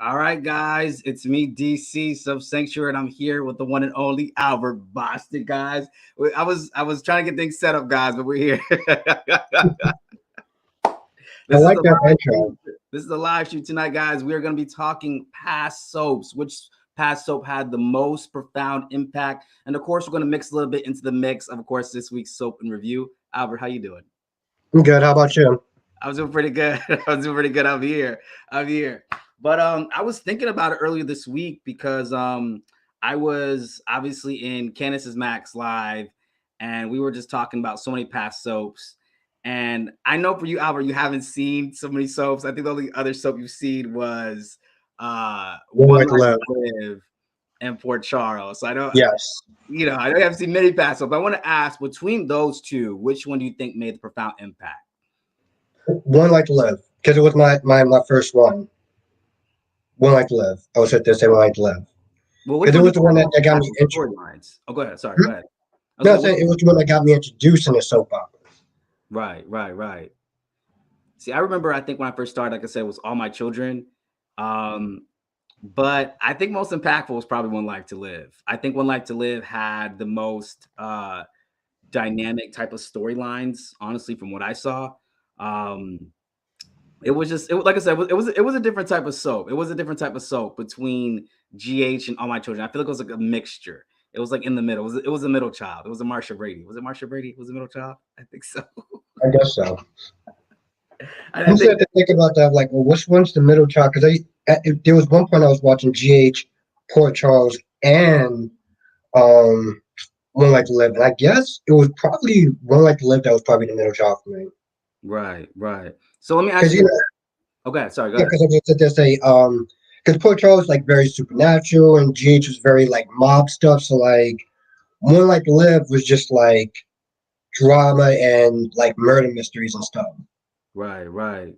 All right, guys, it's me, DC Sub Sanctuary, and I'm here with the one and only Albert Boston, guys. I was trying to get things set up, guys, but we're here. I This is like a that live intro. stream. This is a live stream tonight, guys. We are going to be talking past soaps. Which past soap had the most profound impact? And of course, we're going to mix a little bit into the mix of course, this week's soap and review. Albert, how you doing? I'm good. How about you? I was doing pretty good. I was doing pretty good. I'm here. I'm here. But I was thinking about it earlier this week because I was obviously in Candace's Max Live, and we were just talking about so many past soaps. And I know for you, Albert, you haven't seen so many soaps. I think the only other soap you've seen was One One Like Life Love. to Live and Port Charles. So I know, Yes. I know you haven't seen many past soaps. But I want to ask, between those two, which one do you think made the profound impact? One Like Love. Because it was my first one. One Like Love. I was at this say One Like Love. Well, which Because it one do was you the think one the that most got me impactful intro. storylines? Oh, go ahead. Sorry, go Hmm? ahead. I was No, like, I'm saying it was the one that got me introduced in the soap opera. right. See, I remember, I think when I first started, like I said, it was All My Children. Um, but I think most impactful was probably One Life to Live. I think One Life to Live had the most dynamic type of storylines, honestly, from what I saw. Um, it was just, like I said, it was a different type of soap. It was a different type of soap between GH and All My Children. I feel like it was like a mixture. It was like in the middle. It was a middle child. It was a Marsha Brady. Was it Marsha Brady? Was a middle child? I think so. I guess so. I I'm think. starting to think about that. Like, well, which one's the middle child? Because there was one point I was watching GH, Port Charles, and um, One Like Love. And I guess it was probably One Like Love that was probably the middle child for me. Right. So let me ask Because, you this. Okay, sorry, go yeah, ahead. because I just said there's because Port Charles is like very supernatural and GH was very like mob stuff. So like One Like Live was just like drama and like murder mysteries and stuff. Right.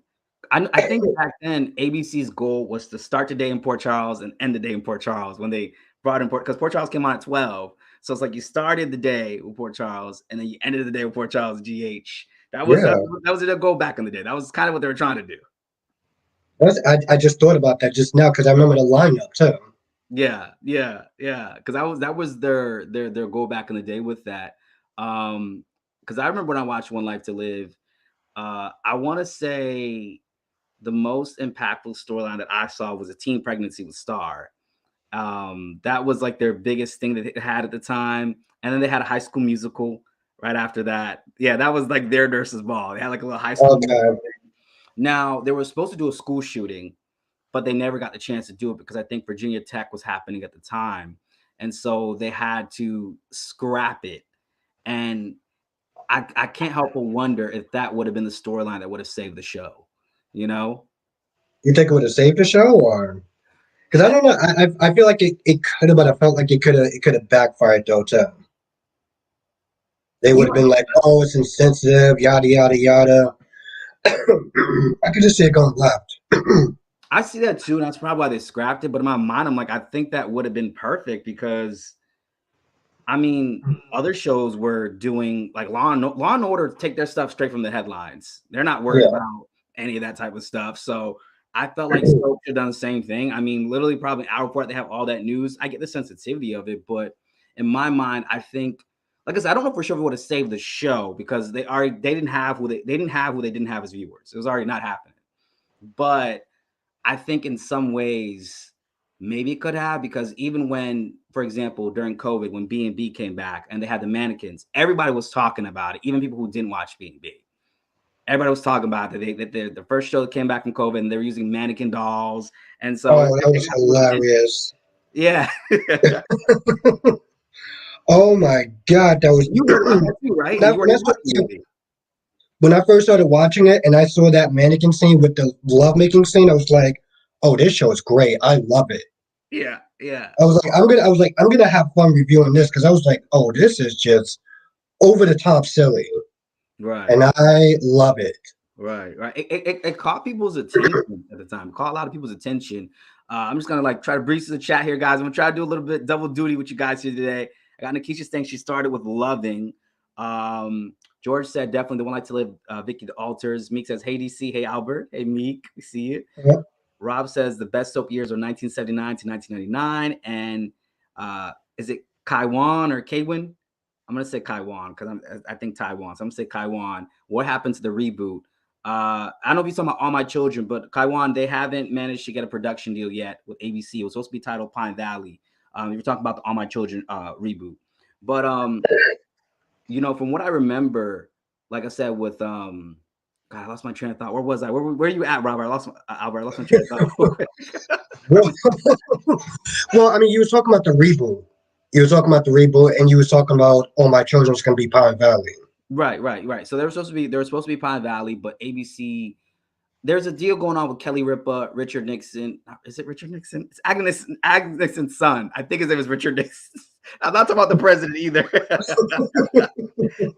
I think back then ABC's goal was to start the day in Port Charles and end the day in Port Charles when they brought in because Port Charles came on at 12. So it's like you started the day with Port Charles and then you ended the day with Port Charles GH. That was Yeah, that was their goal back in the day. That was kind of what they were trying to do. I just thought about that just now because I remember the lineup too. Yeah. Because that was their goal back in the day with that. Because I remember when I watched One Life to Live, I want to say the most impactful storyline that I saw was a teen pregnancy with Star. That was like their biggest thing that they had at the time. And then they had a High School Musical right after that. Yeah, that was like their nurse's ball. They had like a little High School Okay, Musical thing. Now they were supposed to do a school shooting, but they never got the chance to do it because I think Virginia Tech was happening at the time. And so they had to scrap it. And I can't help but wonder if that would have been the storyline that would have saved the show, you know? you think it would have saved the show or? Because I don't know. I feel like it could have, but I felt like it could have backfired though too. They would You have know, been like, oh, it's insensitive, yada yada yada. I could just see it going left. I see that too, and that's probably why they scrapped it. But in my mind, I'm like, I think that would have been perfect because I mean, other shows were doing like Law and Order take their stuff straight from the headlines. They're not worried Yeah. about any of that type of stuff. So I felt like Soap should have done the same thing. I mean, literally, probably an hour before they have all that news. I get the sensitivity of it, but in my mind, I think, like I said, I don't know for sure if it would have saved the show because they didn't have who they didn't have who they didn't have as viewers. It was already not happening. But I think in some ways, maybe it could have because even when, for example, during COVID, when B&B came back and they had the mannequins, everybody was talking about it. Even people who didn't watch B&B, everybody was talking about it. The first show that came back from COVID, and they were using mannequin dolls, and so Oh, it that was got people's attention. hilarious. Yeah, Oh my god, that was you would love that too, right? And you weren't even watching yeah, B&B. when I first started watching it and I saw that mannequin scene with the lovemaking scene. I was like, oh, this show is great. I love it. Yeah. I'm gonna have fun reviewing this because I was like, oh, this is just over the top silly, Right. and I love it. Right. It caught people's attention at the time. It caught a lot of people's attention. I'm just gonna like try to breeze through the chat here, guys. I'm gonna try to do a little bit double duty with you guys here today. I got Nikisha saying she started with loving. George said definitely the one like to live. Vicky the altars. Meek says, "Hey DC, hey Albert, hey Meek, we see you." Rob says the best soap years are 1979 to 1999. And is it Kaiwan or Kwin? I'm gonna say Kaiwan because I think Taiwan. So I'm gonna say Kaiwan. What happened to the reboot? I don't know if you're talking about All My Children, but Kaiwan, they haven't managed to get a production deal yet with ABC. It was supposed to be titled Pine Valley. You're talking about the All My Children reboot. But from what I remember, like I said, with God, I lost my train of thought. Where was I? Where are you at, Robert? Albert. I lost my train of thought. Well, well, I mean, you were talking about the reboot. You were talking about the reboot, and you were talking about all my children's gonna be Pine Valley. Right. So they were supposed to be Pine Valley, but ABC. There's a deal going on with Kelly Ripa, Richard Nixon. Is it Richard Nixon? It's Agnes Nixon's son. I think his name is Richard Nixon. I'm not talking about the president either.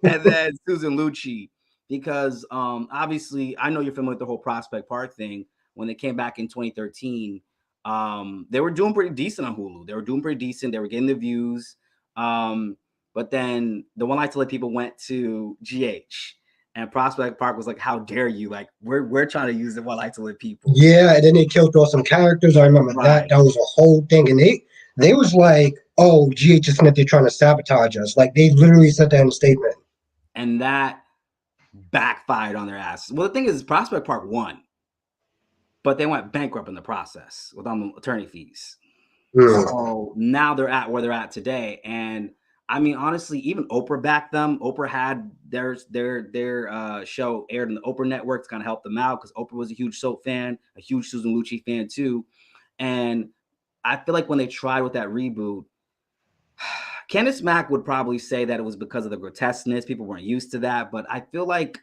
And then Susan Lucci, because obviously I know you're familiar with the whole Prospect Park thing. When they came back in 2013, they were doing pretty decent on Hulu. They were doing pretty decent. They were getting the views. But then the One Life to Live people went to GH. And Prospect Park was like, "How dare you? Like, we're trying to use the One Life to Live people." Yeah, and then they killed off some characters. I remember that. Right. That was a whole thing, and they was like, "Oh, GH is Smith, they're trying to sabotage us." Like they literally said that in a statement. And that backfired on their ass. Well, the thing is, Prospect Park won, but they went bankrupt in the process with all the attorney fees. Hmm. So now they're at where they're at today. And I mean, honestly, even Oprah backed them. Oprah had their show aired on the Oprah network to kind of help them out because Oprah was a huge soap fan, a huge Susan Lucci fan too. And I feel like when they tried with that reboot, Candace Mack would probably say that it was because of the grotesqueness. People weren't used to that. But I feel like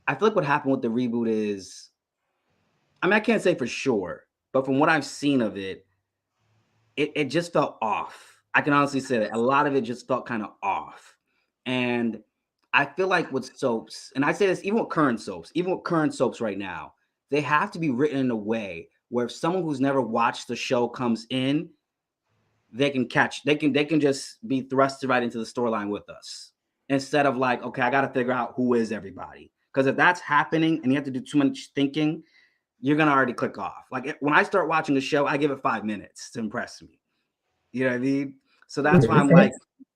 what happened with the reboot is, I mean, I can't say for sure, but from what I've seen of it, it just felt off. I can honestly say that a lot of it just felt kind of off. And I feel like with soaps, and I say this even with current soaps right now, they have to be written in a way where if someone who's never watched the show comes in, they can just be thrusted right into the storyline with us instead of like, okay, I got to figure out who is everybody. Because if that's happening and you have to do too much thinking, you're gonna already click off. Like when I start watching a show, I give it 5 minutes to impress me. You know what I mean? So that's why I'm Okay. like,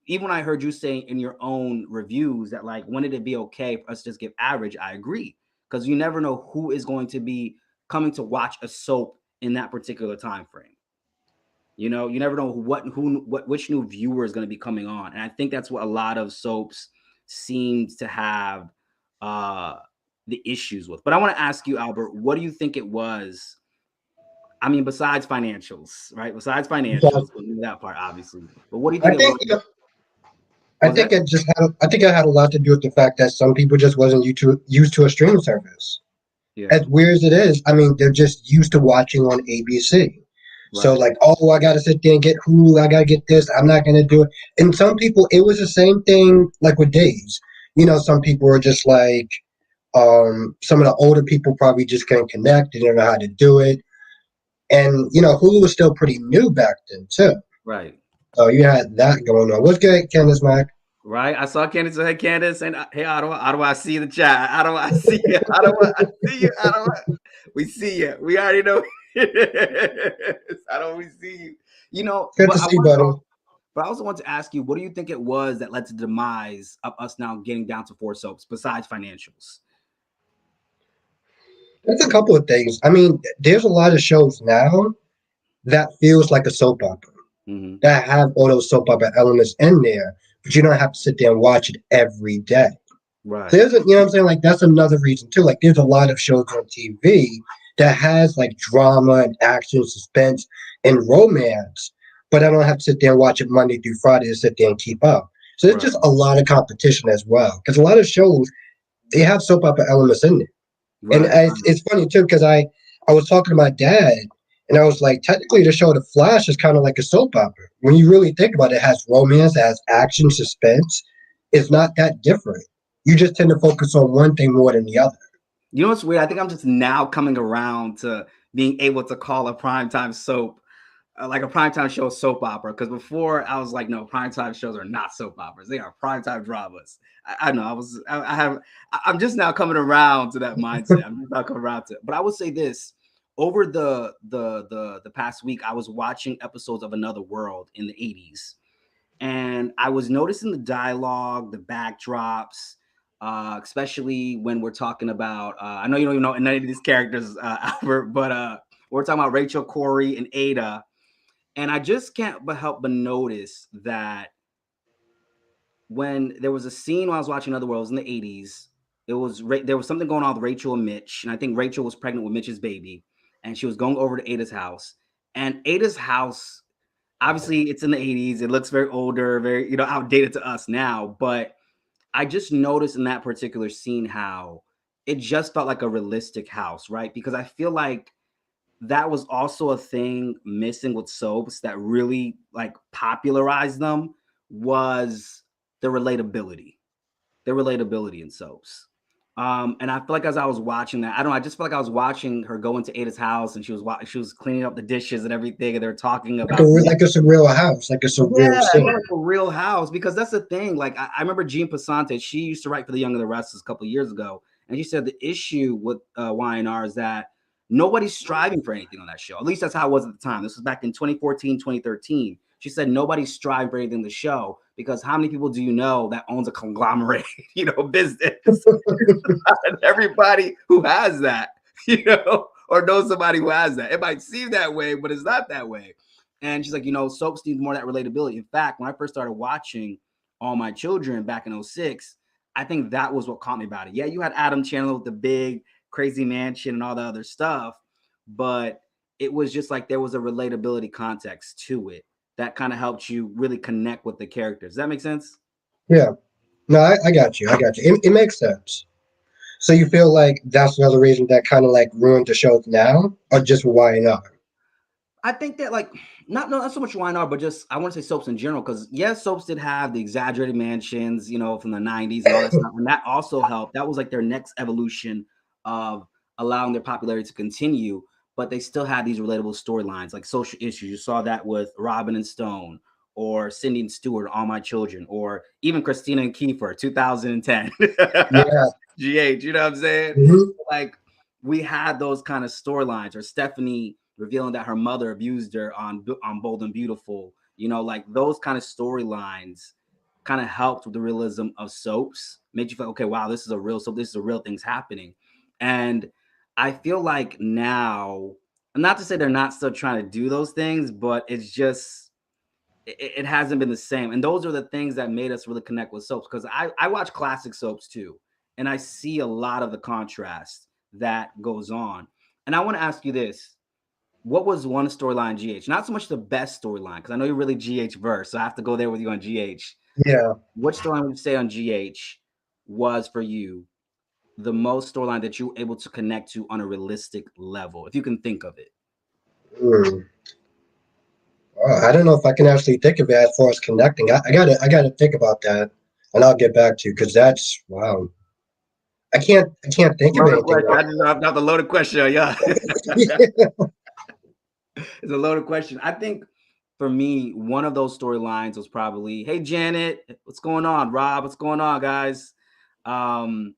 even when I heard you say in your own reviews that like, when did it be okay for us to just give average? I agree because you never know who is going to be coming to watch a soap in that particular time frame. You never know which new viewer is going to be coming on, and I think that's what a lot of soaps seems to have uh the issues with. But I want to ask you, Albert, what do you think it was? I mean, besides financials, right? Besides So, financials, we knew that part obviously. But what do you I think it think was? I What was think that? it had a lot to do with the fact that some people just wasn't used to a streaming service. Yeah, As weird as it is, I mean, they're just used to watching on ABC. So right, like, oh, I gotta sit there and get Hulu. I gotta get this. I'm not gonna do it. And some people, it was the same thing like with Days. Some people were just like, some of the older people probably just couldn't connect. They didn't know how to do it. And Hulu was still pretty new back then too. right, So you had that going on. What's good, Candace Mac? right. I saw Candace. Hey, Candace, and hey, Ottawa, I see you in the chat. Ottawa, I see you. Ottawa, I see you. Ottawa, we see you. We already know. Ottawa, we see you. Good to see, buddy. But I also want to ask you, what do you think it was that led to the demise of us now getting down to four soaps besides financials? There's a couple of things. I mean, there's a lot of shows now that feels like a soap opera Hmm. that have all those soap opera elements in there, but you don't have to sit there and watch it every day. Right, There's what I'm saying? Like that's another reason too. Like there's a lot of shows on TV that has like drama and action, suspense, and romance, but I don't have to sit there and watch it Monday through Friday to sit there and keep up. So there's right, just a lot of competition as well. Because a lot of shows they have soap opera elements in it. And right. it's funny too because I was talking to my dad and I was like, technically, the show The Flash is kind of like a soap opera. When you really think about it, it has romance, it has action, suspense. It's not that different. You just tend to focus on one thing more than the other. You know what's weird? I think I'm just now coming around to being able to call a primetime soap like a primetime show soap opera. Because before I was like, no, primetime shows are not soap operas; they are primetime dramas. I know I'm just now coming around to that mindset. I'm just now coming around to it. But I would say this over the past week, I was watching episodes of Another World in the 80s, and I was noticing the dialogue, the backdrops, especially when we're talking about. I know you don't even know any of these characters, Albert, but we're talking about Rachel, Corey, and Ada, and I just can't but help but notice that when there was a scene when I was watching Other Worlds in the 80s, there was something going on with Rachel and Mitch, and I think Rachel was pregnant with Mitch's baby, and she was going over to Ada's house, and Ada's house, obviously it's in the 80s, it looks very older, very outdated to us now, but I just noticed in that particular scene how it just felt like a realistic house, right? Because I feel like that was also a thing missing with soaps that really like popularized them was the relatability, in soaps. And I feel like as I was watching that, I don't know, I just felt like I was watching her go into Ada's house and she was cleaning up the dishes and everything, and they're talking Like a, about like it's a real house, like it's a real yeah, it scene. felt like a real house because that's the thing. Like I remember Jean Pasante, she used to write for The Young and the Restless a couple of years ago, and she said the issue with YNR is that nobody's striving for anything on that show. At least that's how it was at the time. This was back in 2014, 2013. She said nobody's striving for anything in the show because how many people do you know that owns a conglomerate, business? And everybody who has that, or knows somebody who has that. It might seem that way, but it's not that way. And she's like, soaps need more of that relatability. In fact, when I first started watching All My Children back in 06, I think that was what caught me about it. Yeah, you had Adam Chandler with the big crazy mansion and all the other stuff, but it was just like there was a relatability context to it that kind of helped you really connect with the characters. Does that make sense? Yeah. No, I got you. I got you. It makes sense. So you feel like that's another reason that kind of like ruined the show now, or just why not? I think that like not so much YNR, but just I want to say soaps in general, because yes, soaps did have the exaggerated mansions, from the 90s and all that stuff. And that also helped. That was like their next evolution of allowing their popularity to continue, but they still had these relatable storylines, like social issues. You saw that with Robin and Stone, or Cindy and Stewart, All My Children, or even Christina and Kiefer, 2010. Yeah. GH, you know what I'm saying? Hmm. Like we had those kind of storylines, or Stephanie revealing that her mother abused her on Bold and Beautiful. Like those kind of storylines kind of helped with the realism of soaps. Made you feel okay, wow, this is a real soap. This is a real things happening. And I feel like now, not to say they're not still trying to do those things, but it's just it hasn't been the same. And those are the things that made us really connect with soaps, because I watch classic soaps too, and I see a lot of the contrast that goes on. And I want to ask you this: what was one storyline GH? Not so much the best storyline, because I know you're really GH verse, so I have to go there with you on GH. Yeah. Which storyline would you say on GH was for you the most storyline that you were able to connect to on a realistic level, if you can think of it? Hmm. I don't know if I can actually think of it as far as connecting. I gotta think about that, and I'll get back to you because that's wow. I can't think of Loaded anything question. right I just dropped out the loaded question. Yeah, now. it's a loaded question. I think for me, one of those storylines was probably, "Hey Janet, what's going on? Rob, what's going on, guys?" Um,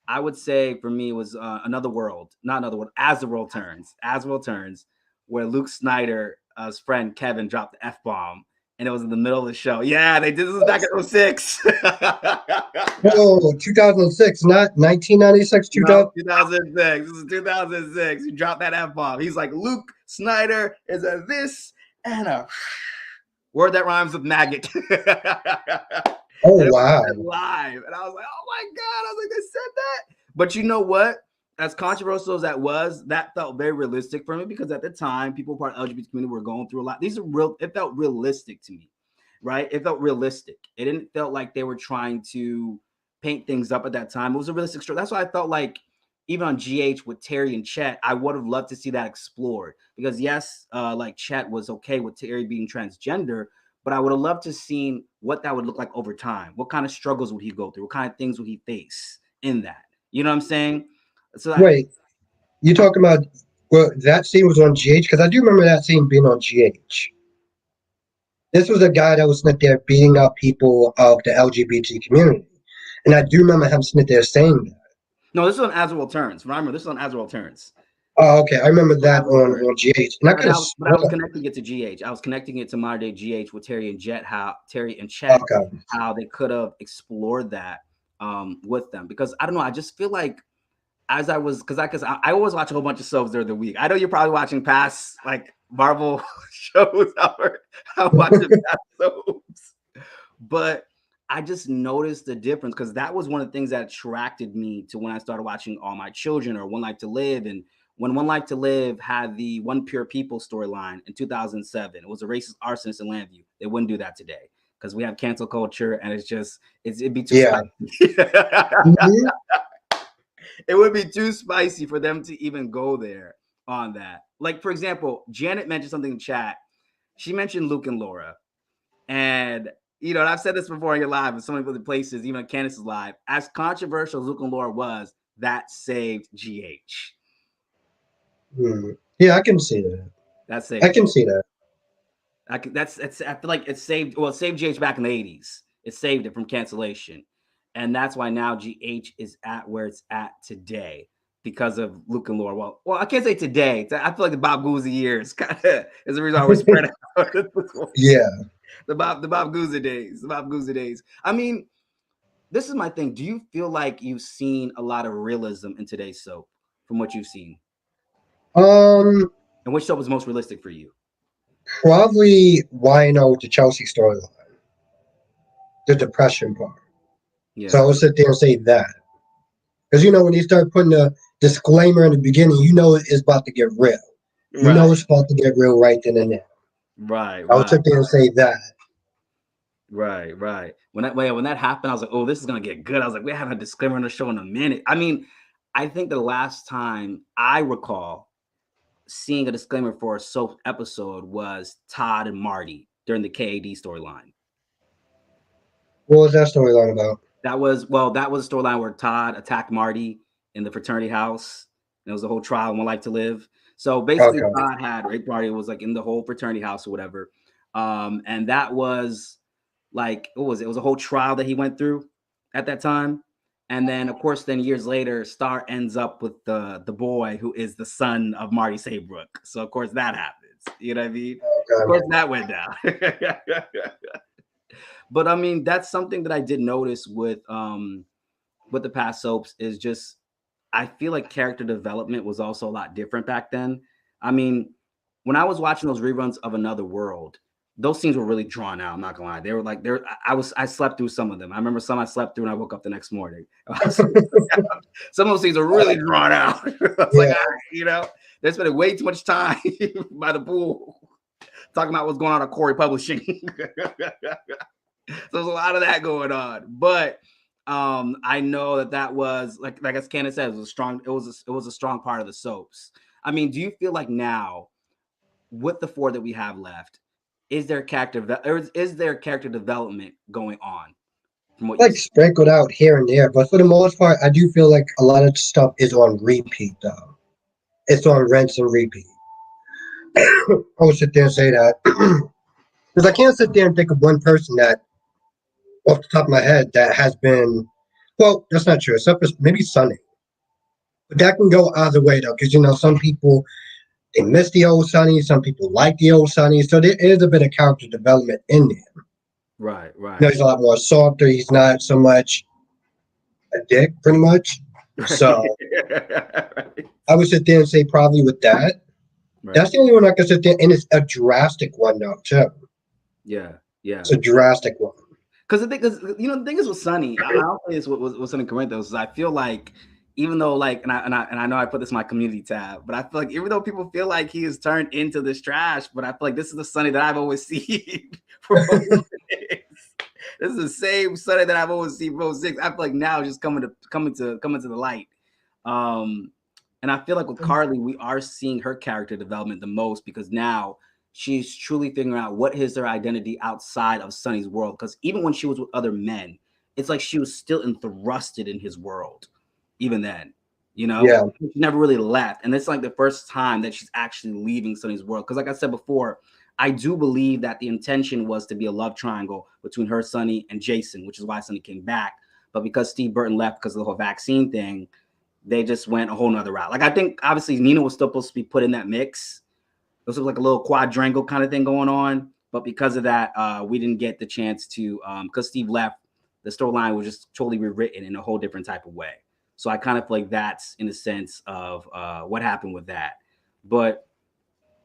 I would say for me it was Another World, not Another World, As the World Turns, where Luke Snyder's friend Kevin dropped the F bomb, and it was in the middle of the show. Yeah, they did this back in 06. Oh, 2006, not 1996, No, 2000. 2006. This is 2006. He dropped that F bomb. He's like, Luke Snyder is a this and a word that rhymes with maggot. And Oh, it was wow. live. And I was like, oh my God. I was like, they said that. But you know what? As controversial as that was, that felt very realistic for me, because at the time, people part of the LGBT community were going through a lot. These are real, it felt realistic to me, right? It felt realistic. It didn't felt like they were trying to paint things up at that time. It was a realistic story. That's why I felt like even on GH with Terry and Chet, I would have loved to see that explored, because yes, like Chet was okay with Terry being transgender, but I would have loved to seen what that would look like over time. What kind of struggles would he go through? What kind of things would he face in that? You know what I'm saying? So that, Wait, you talking about, well, that scene was on GH? Because I do remember that scene being on GH. This was a guy that was sitting there beating up people of the LGBT community. And I do remember him sitting there saying that. no, this is on As the World Turns. Remember, this is on As the World Turns. Oh, okay. I remember that However, on GH, and I could have but I was sworn. connecting it to GH. I was connecting it to modern day GH with Terry and Chet, Okay. how they could have explored that with them. Because I don't know, I just feel like as I was because I always watch a whole bunch of soaps during the week. I know you're probably watching past like Marvel shows or I'm watching past soaps, but I just noticed the difference because that was one of the things that attracted me to when I started watching All My Children or One Life to Live. And when One Life to Live had the One Pure People storyline in 2007, it was a racist arsonist in Landview. They wouldn't do that today because we have cancel culture and it'd be too Yeah. spicy. Mhm. It would be too spicy for them to even go there on that. Like, for example, Janet mentioned something in chat. She mentioned Luke and Laura. And, and I've said this before in your live and so many other places, even on Candace's live, as controversial as Luke and Laura was, that saved GH. Yeah, I can see that. That I saved can GH. see that. I feel like it saved GH back in the 80s. It saved it from cancellation. And that's why now GH is at where it's at today because of Luke and Laura. Well, I can't say today. I feel like the Bob Guzzi years kind of is the reason why we're spread out. Yeah. The Bob Guzzi days. The Bob Guzzi days. I mean, this is my thing. Do you feel like you've seen a lot of realism in today's soap from what you've seen? Um, And which soap is most realistic for you? Probably Wino with the Chelsea storyline, the depression part. So I Yeah. would sit there and say that. Because when you start putting a disclaimer in the beginning, it's about to get real. You Right. know it's about to get real right then and there. Right. I would Right. sit there and say that. Right. When that happened, I was like, oh, this is gonna get good. I was like, we haven't a disclaimer on the show in a minute. I mean, I think the last time I recall seeing a disclaimer for a soap episode was Todd and Marty during the KAD storyline. What was that storyline about? That was a storyline where Todd attacked Marty in the fraternity house. And it was a whole trial, One Life to Live. So basically, Okay. Todd had raped Marty, was like in the whole fraternity house or whatever. And that was like, what was it? It was a whole trial that he went through at that time. And then, of course, then years later, Star ends up with the boy who is the son of Marty Saybrook. So of course that happens. You know what I mean? Of Okay. course that went down. But I mean, that's something that I did notice with the past soaps is just I feel like character development was also a lot different back then. I mean, when I was watching those reruns of Another World, those scenes were really drawn out. I'm not gonna lie. They were like I slept through some of them. I remember some I slept through and I woke up the next morning. Some of those scenes are really drawn out. It's like, Yeah. they're spending way too much time by the pool talking about what's going on at Corey Publishing. So there's a lot of that going on. But I know that was like as Candace said, it was a strong part of the soaps. I mean, do you feel like now with the four that we have left, is there character development going on from what you've Like seen? sprinkled out here and there, but for the most part, I do feel like a lot of stuff is on repeat, though. It's on rinse and repeat. I would sit there and say that. Because I can't sit there and think of one person that, off the top of my head, that has been. Well, that's not true. Except for maybe Sunny. But that can go either way, though, because, some people, they miss the old Sunny, some people like the old Sunny. So there is a bit of character development in there. Right. He's a lot more softer. He's not so much a dick, pretty much. So I would sit there and say probably with that. That's Right. the only one I can sit there, and it's a drastic one, though, too. Yeah. Yeah. It's a drastic one. Because the thing is with Sunny, I'll say this with Sunny Corinthos is I feel like even though like and I know I put this in my community tab, but I feel like even though people feel like he is turned into this trash, but I feel like this is the Sunny that I've always seen from 06. This is the same Sunny that I've always seen from 06. I feel like now just coming to the light. Um and I feel like with Carly, we are seeing her character development the most because now she's truly figuring out what is her identity outside of Sunny's world. Because even when she was with other men, it's like she was still entrusted in his world, even then, Yeah. she never really left. And it's like the first time that she's actually leaving Sunny's world. Because, like I said before, I do believe that the intention was to be a love triangle between her, Sunny, and Jason, which is why Sunny came back. But because Steve Burton left because of the whole vaccine thing, they just went a whole nother route. Like I think obviously Nina was still supposed to be put in that mix. It was like a little quadrangle kind of thing going on, but because of that, we didn't get the chance to because Steve left. The storyline was just totally rewritten in a whole different type of way. So I kind of feel like that's in a sense of what happened with that. But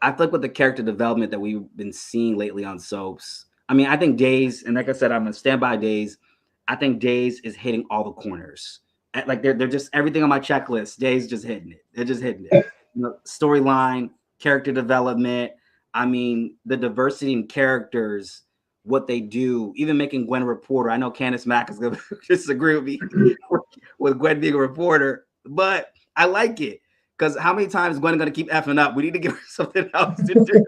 I feel like with the character development that we've been seeing lately on soaps, I mean, I think Days, and like I said, I'm gonna stand by Days. I think Days is hitting all the corners. Like they're just everything on my checklist. Days just hitting it. They're just hitting it. You know, storyline, character development. I mean, the diversity in characters, what they do, even making Gwen a reporter. I know Candace Mack is gonna disagree with me with Gwen being a reporter, but I like it. Because how many times is Gwen going to keep effing up? We need to give her something else to do.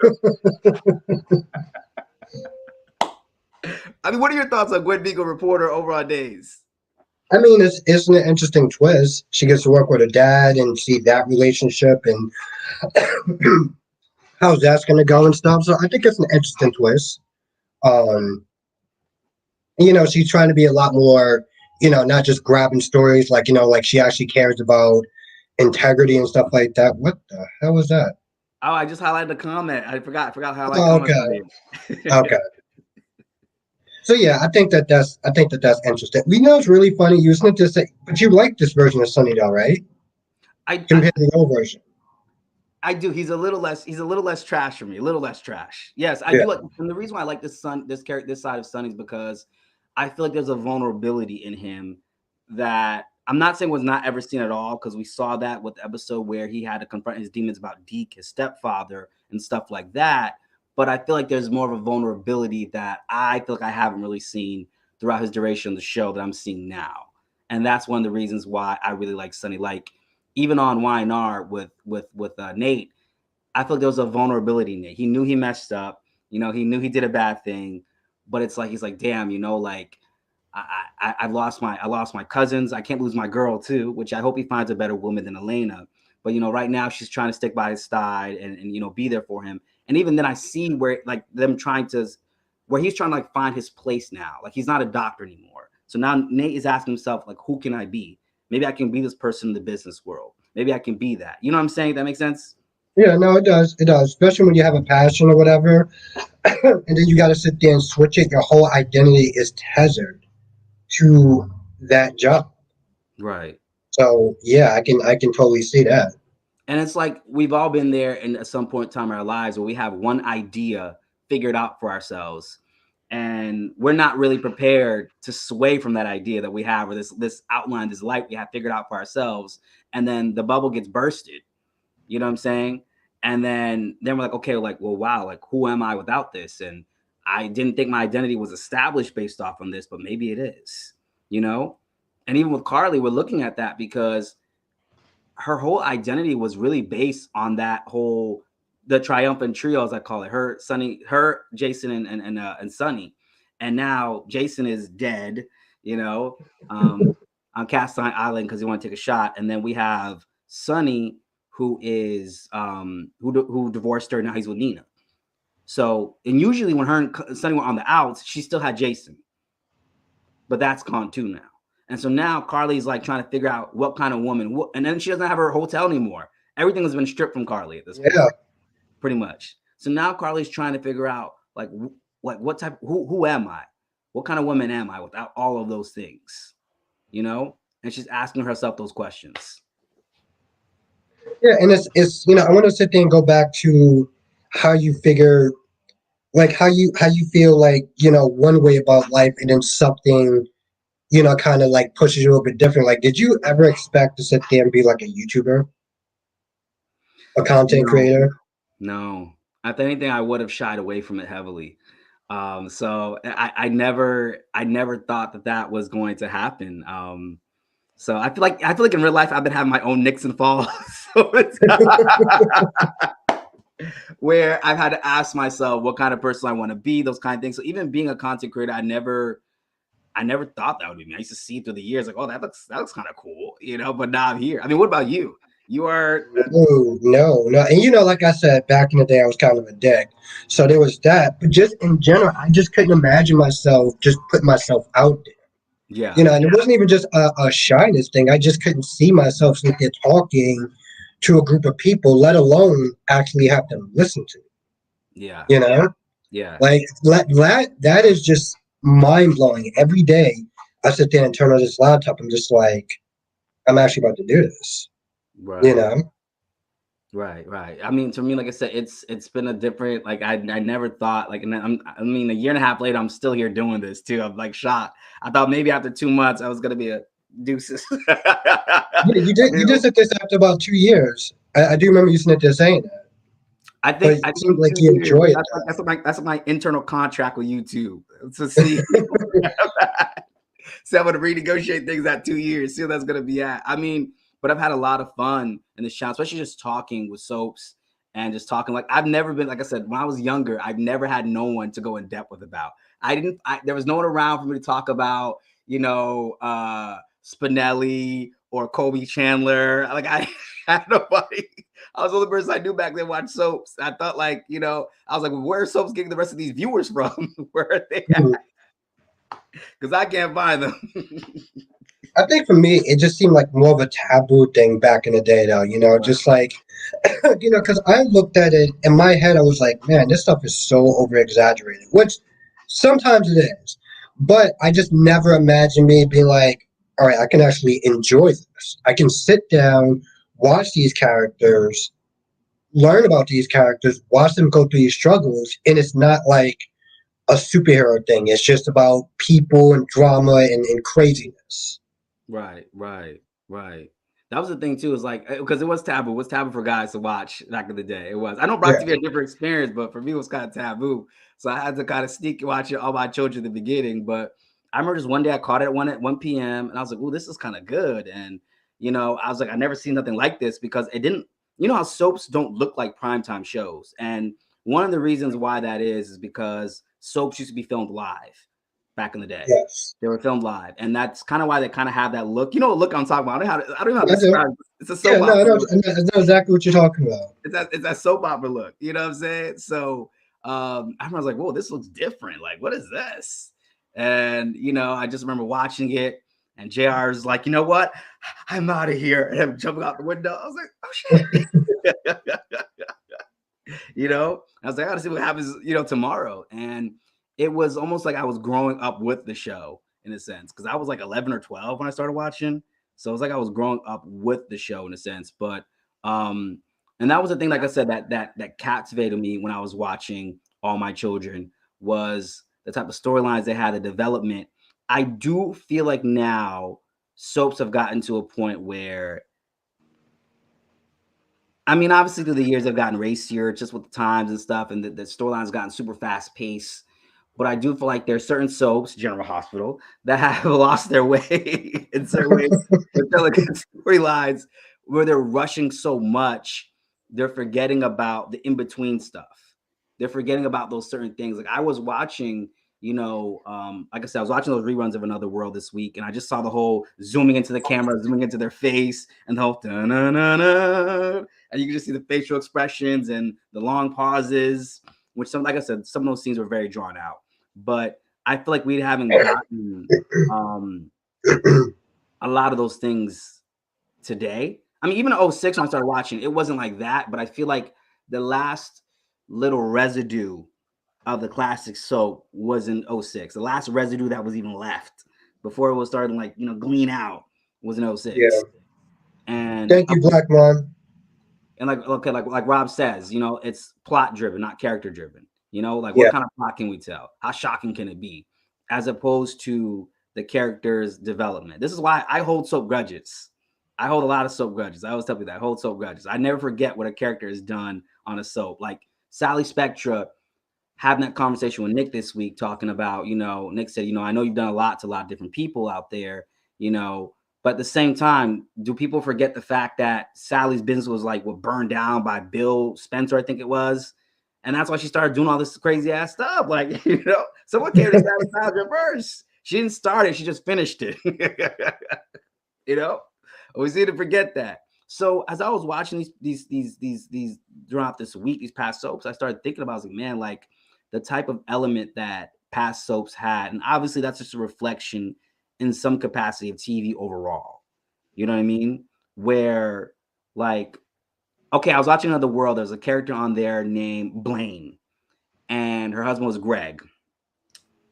I mean, what are your thoughts on Gwen being a reporter over on Days? I mean, it's an interesting twist. She gets to work with her dad and see that relationship and how's that's going to go and stuff. So I think it's an interesting twist. Um, she's trying to be a lot more, not just grabbing stories, like, like she actually cares about integrity and stuff like that. What the hell was that? Oh, I just highlighted the comment. I forgot how I Oh, comment okay. on it. Okay. So yeah, I think that's interesting. We know it's really funny. You listening to say, but you like this version of Sunnydale, right? I, I Compared to the old version. I do. He's a little less trash for me. A little less trash. Yes, I Yeah. do like. And the reason why I like this character, this side of Sunny, is because I feel like there's a vulnerability in him that I'm not saying was not ever seen at all, because we saw that with the episode where he had to confront his demons about Deke, his stepfather, and stuff like that. But I feel like there's more of a vulnerability that I feel like I haven't really seen throughout his duration on the show that I'm seeing now, and that's one of the reasons why I really like Sunny. Like even on YNR with Nate, I feel like there was a vulnerability in it. He knew he messed up. You know, he knew he did a bad thing, but it's like he's like, damn, like I lost my cousins. I can't lose my girl too, which I hope he finds a better woman than Elena. But right now she's trying to stick by his side and be there for him. And even then I see where like them trying to where he's trying to like find his place now. Like he's not a doctor anymore. So now Nate is asking himself, like, who can I be? Maybe I can be this person in the business world. Maybe I can be that. You know what I'm saying? That makes sense? Yeah, no, it does. It does. Especially when you have a passion or whatever, and then you got to sit there and switch it. Your whole identity is tethered to that job. Right. So yeah, I can totally see that. And it's like we've all been there in at some point in time in our lives where we have one idea figured out for ourselves. And we're not really prepared to sway from that idea that we have, or this outline, this light we have figured out for ourselves. And then the bubble gets bursted. You know what I'm saying? And then we're like, okay, like, well, wow, like who am I without this? And I didn't think my identity was established based off on this, but maybe it is, you know? And even with Carly, we're looking at that because her whole identity was really based on that whole the triumphant trio, as I call it. Her, Sunny, her, Jason, and Sunny. And now Jason is dead, you know, on Cast Iron Island because he want to take a shot. And then we have Sunny, who is who divorced her. Now he's with Nina. So, and usually when her and Sunny were on the outs, she still had Jason, but that's gone too now. And so now Carly's like trying to figure out what kind of woman, and then she doesn't have her hotel anymore. Everything has been stripped from Carly at this point, Yeah. pretty much. So now Carly's trying to figure out like what type, who am I? What kind of woman am I without all of those things, you know? And she's asking herself those questions. Yeah, and it's I want to sit there and go back to how you figure, like how you feel like one way about life, and then something kind of like pushes you a bit different. Like, did you ever expect to sit there and be like a YouTuber, a content No, creator? no. If anything, I would have shied away from it heavily. So I never thought that was going to happen. So I feel like in real life I've been having my own Nixon fall. So it's where I've had to ask myself what kind of person I want to be, those kind of things. So even being a content creator, I never thought that would be me. I used to see through the years like, oh, that looks kind of cool, but now I'm here. I mean, what about you? You are Oh, no, no. And like I said, back in the day, I was kind of a dick. So there was that. But just in general, I just couldn't imagine myself just putting myself out there. Yeah. And it wasn't even just a shyness thing. I just couldn't see myself sitting there talking to a group of people, let alone actually have them listen to. Yeah. You know, Yeah. like that is just mind blowing. Every day I sit there and turn on this laptop. I'm just like, I'm actually about to do this. You Right. know, Right, right. I mean, to me, like I said, it's been a different. Like I never thought. Like, and I mean, a year and a half later, I'm still here doing this too. I'm like shocked. I thought maybe after 2 months, I was gonna be a deuces. yeah, You you did know, sit this after about 2 years. I do remember you sitting there saying that, but I it seemed think like you 2 years. enjoyed That's my internal contract with YouTube to see. So I'm gonna renegotiate things at 2 years. See what that's gonna be at. I mean, but I've had a lot of fun in the show, especially just talking with soaps and just talking. Like I've never been, like I said, when I was younger, I've never had no one to go in depth with about. There was no one around for me to talk about, Spinelli or Kobe Chandler. Like I had nobody. I was the only person I knew back then watch soaps. I thought I was like, well, where are soaps getting the rest of these viewers from? Where are they at? that. Because I can't find them. I think for me, it just seemed like more of a taboo thing back in the day, though. Right. Just like, because I looked at it in my head, I was like, man, this stuff is so over exaggerated, which sometimes it is. But I just never imagined me being like, all right, I can actually enjoy this. I can sit down, watch these characters, learn about these characters, watch them go through these struggles, and it's not like a superhero thing. It's just about people and drama and craziness. Right, right, right. That was the thing too. Is like because it was taboo. It was taboo for guys to watch back in the day. It was. I know Brock Yeah. TV had a different experience, but for me, it was kind of taboo. So I had to kind of sneak watch it all my children at the beginning. But I remember just one day I caught it at 1 p.m. and I was like, "Oh, this is kind of good." And I was like, "I never seen nothing like this," because it didn't. You know how soaps don't look like primetime shows, and one of the reasons why that is because soaps used to be filmed live back in the day. Yes. They were filmed live, and that's kind of why they kind of have that look. You know what look I'm talking about? I don't know how to I do. describe it. It's a Yeah, soap no, opera look. I know exactly what you're talking about. It's that soap opera look. You know what I'm saying? So I was like, whoa, this looks different. Like, what is this? And I just remember watching it, and JR's like, you know what? I'm out of here, and I'm jumping out the window. I was like, oh shit. I was like, I gotta see what happens, tomorrow. And it was almost like I was growing up with the show in a sense, because I was like 11 or 12 when I started watching. So it was like I was growing up with the show in a sense. But and that was the thing, like I said, that captivated me when I was watching All My Children was the type of storylines they had, the development. I do feel like now soaps have gotten to a point where I mean, obviously through the years they've gotten racier just with the times and stuff, and the storyline's gotten super fast paced. But I do feel like there's certain soaps, General Hospital, that have lost their way in certain ways. They're telling storylines where they're rushing so much, they're forgetting about the in between stuff. They're forgetting about those certain things. Like I was watching, like I said, I was watching those reruns of Another World this week, and I just saw the whole zooming into the camera, zooming into their face, and the whole da-na-na-na, and you can just see the facial expressions and the long pauses, which like I said, some of those scenes were very drawn out. But I feel like we haven't gotten um, a lot of those things today. I mean, even in '06 when I started watching, it wasn't like that, but I feel like the last little residue of the classic soap was in '06. The last residue that was even left before it was starting glean out was in Yeah. '06. And Thank you, Black Mom. like okay, like Rob says, it's plot driven, not character driven. Like what Yeah. kind of plot can we tell? How shocking can it be? As opposed to the character's development. This is why I hold soap grudges. I hold a lot of soap grudges. I always tell you that. I hold soap grudges. I never forget what a character has done on a soap. Like Sally Spectra having that conversation with Nick this week, talking about, Nick said, I know you've done a lot to a lot of different people out there, but at the same time, do people forget the fact that Sally's business was burned down by Bill Spencer, I think it was. And that's why she started doing all this crazy ass stuff. Like, someone came to sabotage her first. She didn't start it, she just finished it. you know, we seem to forget that. So as I was watching these throughout this week, these past soaps, I started thinking about, I was like, man, like the type of element that past soaps had, and obviously that's just a reflection in some capacity of TV overall. You know what I mean? Where like, okay, I was watching Another World. There's a character on there named Blaine, and her husband was Greg.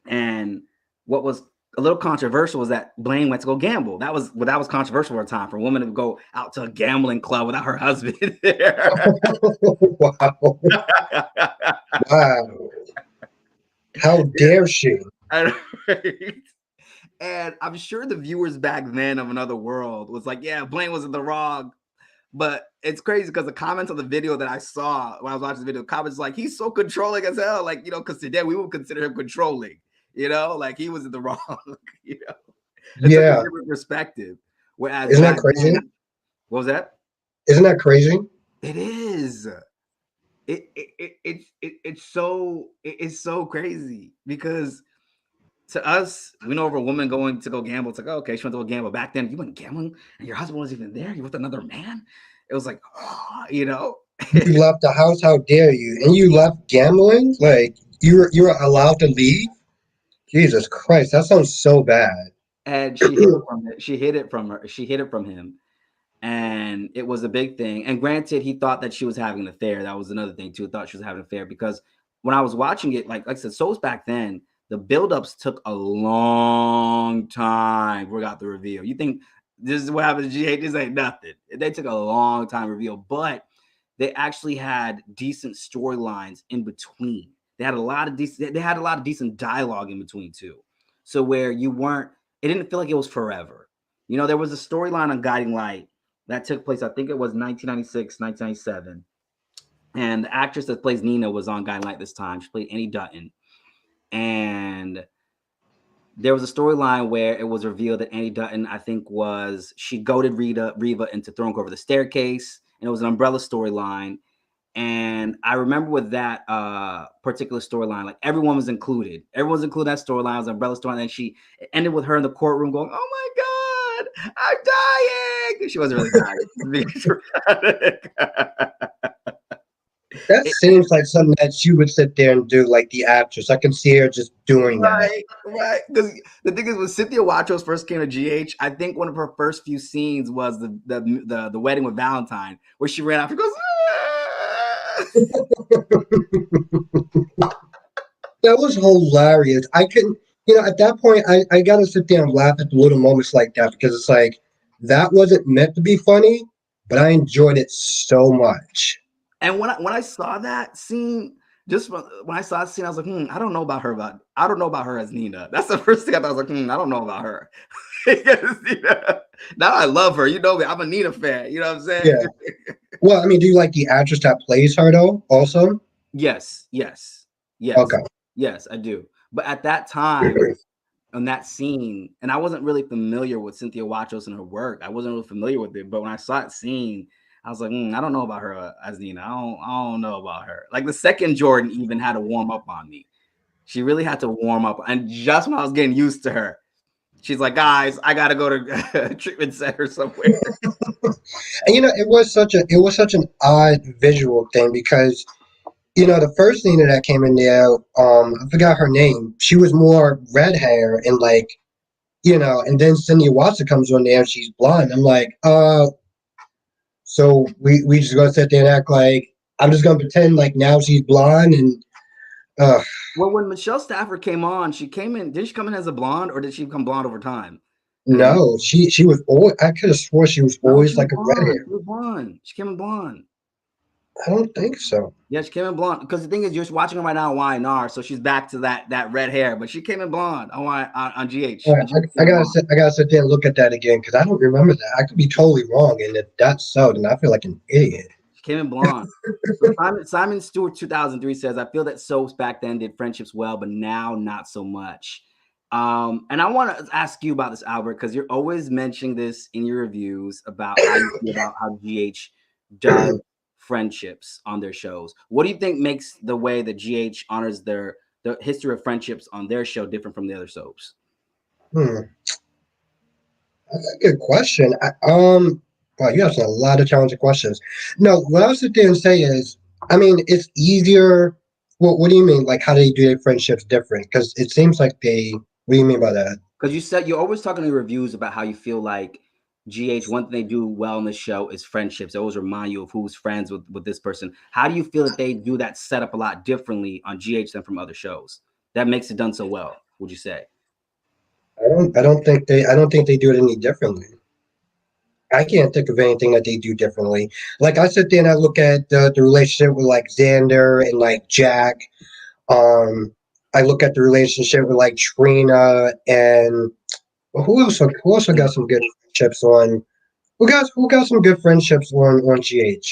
And what was a little controversial was that Blaine went to go gamble. That was controversial for a time for a woman to go out to a gambling club without her husband there. Wow. Wow. How dare she? And, and I'm sure the viewers back then of Another World was like, yeah, Blaine was in the wrong. But it's crazy because the comments on the video that I saw when I was watching the video, comments like, he's so controlling as hell. Like, because today we would consider him controlling, like he was in the wrong, you know. It's such a Yeah. different perspective. Whereas Isn't that back crazy? then, what was that? Isn't that crazy? It is. It's so crazy because to us, we know of a woman going to go gamble. It's like, oh, okay, she went to go gamble. Back then, you went gambling and your husband wasn't even there. You're with another man. It was like, oh, You left the house. How dare you? And you left gambling? Like you're allowed to leave? Jesus Christ, that sounds so bad. And she hid it from it. She hid it from her. She hid it from him. And it was a big thing. And granted, he thought that she was having an affair. That was another thing too. Thought she was having an affair because when I was watching it, like I said, Souls back then, the buildups took a long time. We got the reveal. You think this is what happened to GH? This ain't nothing. They took a long time to reveal, but they actually had decent storylines in between. They had a lot of decent dialogue in between too. So where it didn't feel like it was forever. There was a storyline on Guiding Light that took place, I think it was 1996, 1997. And the actress that plays Nina was on Guiding Light this time. She played Annie Dutton. And there was a storyline where it was revealed that Annie Dutton, I think, she goaded Reva into throwing her over the staircase. And it was an umbrella storyline. And I remember with that particular storyline, like everyone was included. Everyone's included in that storyline. It was an umbrella storyline. And it ended with her in the courtroom going, oh my God, I'm dying. She wasn't really dying. That seems like something that she would sit there and do, like the actress. I can see her just doing that. Right. Because the thing is, when Cynthia Watros first came to GH, I think one of her first few scenes was the wedding with Valentine, where she ran out and goes, That was hilarious. I couldn't, at that point, I got to sit there and laugh at the little moments like that because it's like, that wasn't meant to be funny, but I enjoyed it so much. And when I saw that scene, just when I saw that scene, I was like, I don't know about her as Nina. That's the first thing I thought. I was like, I don't know about her. Now I love her. You know me. I'm a Nina fan. You know what I'm saying? Yeah. Well, I mean, do you like the actress that plays her though? Also. Yes. Okay. Yes, I do. But at that time, on that scene, and I wasn't really familiar with Cynthia Watros and her work. I wasn't really familiar with it. But when I saw that scene, I was like, I don't know about her as Nina. I don't know about her. Like the second Jordan even had to warm up on me. She really had to warm up. And just when I was getting used to her, she's like, guys, I got to go to a treatment center somewhere. And it was such an odd visual thing because the first Nina that came in there, I forgot her name. She was more red hair and like, and then Cindy Watson comes on there and she's blonde. I'm like, so we just gonna sit there and act like I'm just gonna pretend like now she's blonde and Well, when Michelle Stafford came on, she came in. Did she come in as a blonde, or did she become blonde over time? No, she was always. I could have swore she was always like a red hair. She was blonde. She came in blonde. I don't think so. Yeah, she came in blonde. Because the thing is, you're watching her right now on YNR, so she's back to that red hair. But she came in blonde on GH. Right, I gotta sit there and look at that again because I don't remember that. I could be totally wrong, and if that's so, then I feel like an idiot. She came in blonde. So Simon Stewart 2003 says, I feel that soaps back then did friendships well, but now not so much. And I want to ask you about this, Albert, because you're always mentioning this in your reviews about how GH does friendships on their shows. What do you think makes the way that GH honors the history of friendships on their show different from the other soaps? That's a good question. Wow, you have a lot of challenging questions. No, what I was sit there and say is, I mean, it's easier. What do you mean? Like, how do they do their friendships different? Because it seems like they. What do you mean by that? because you said you're always talking in your reviews about how you feel like GH, one thing they do well in the show is friendships. They always remind you of who's friends with this person. How do you feel that they do that setup a lot differently on GH than from other shows? That makes it done so well, would you say? I don't think they do it any differently. I can't think of anything that they do differently. Like I sit there and I look at the relationship with like Xander and like Jack. Um, I look at the relationship with like Trina and well, who also got some good friendships on who got some good friendships on GH.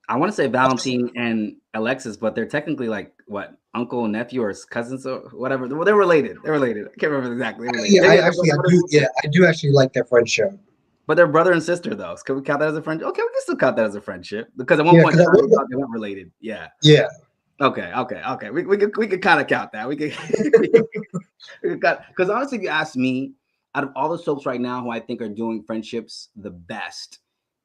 I want to say Valentine and Alexis, but they're technically like what uncle and nephew or cousins or whatever. Well, they're related. They're related. I can't remember exactly. They're related. Yeah, Maybe, I do actually like their friendship. but they're brother and sister though. So can we count that as a friendship? Okay, we can still count that as a friendship because at one Yeah, point because I we would, thought they weren't related. Yeah. yeah, Okay. We could kind of count that. We could because honestly, if you ask me, out of all the soaps right now who I think are doing friendships the best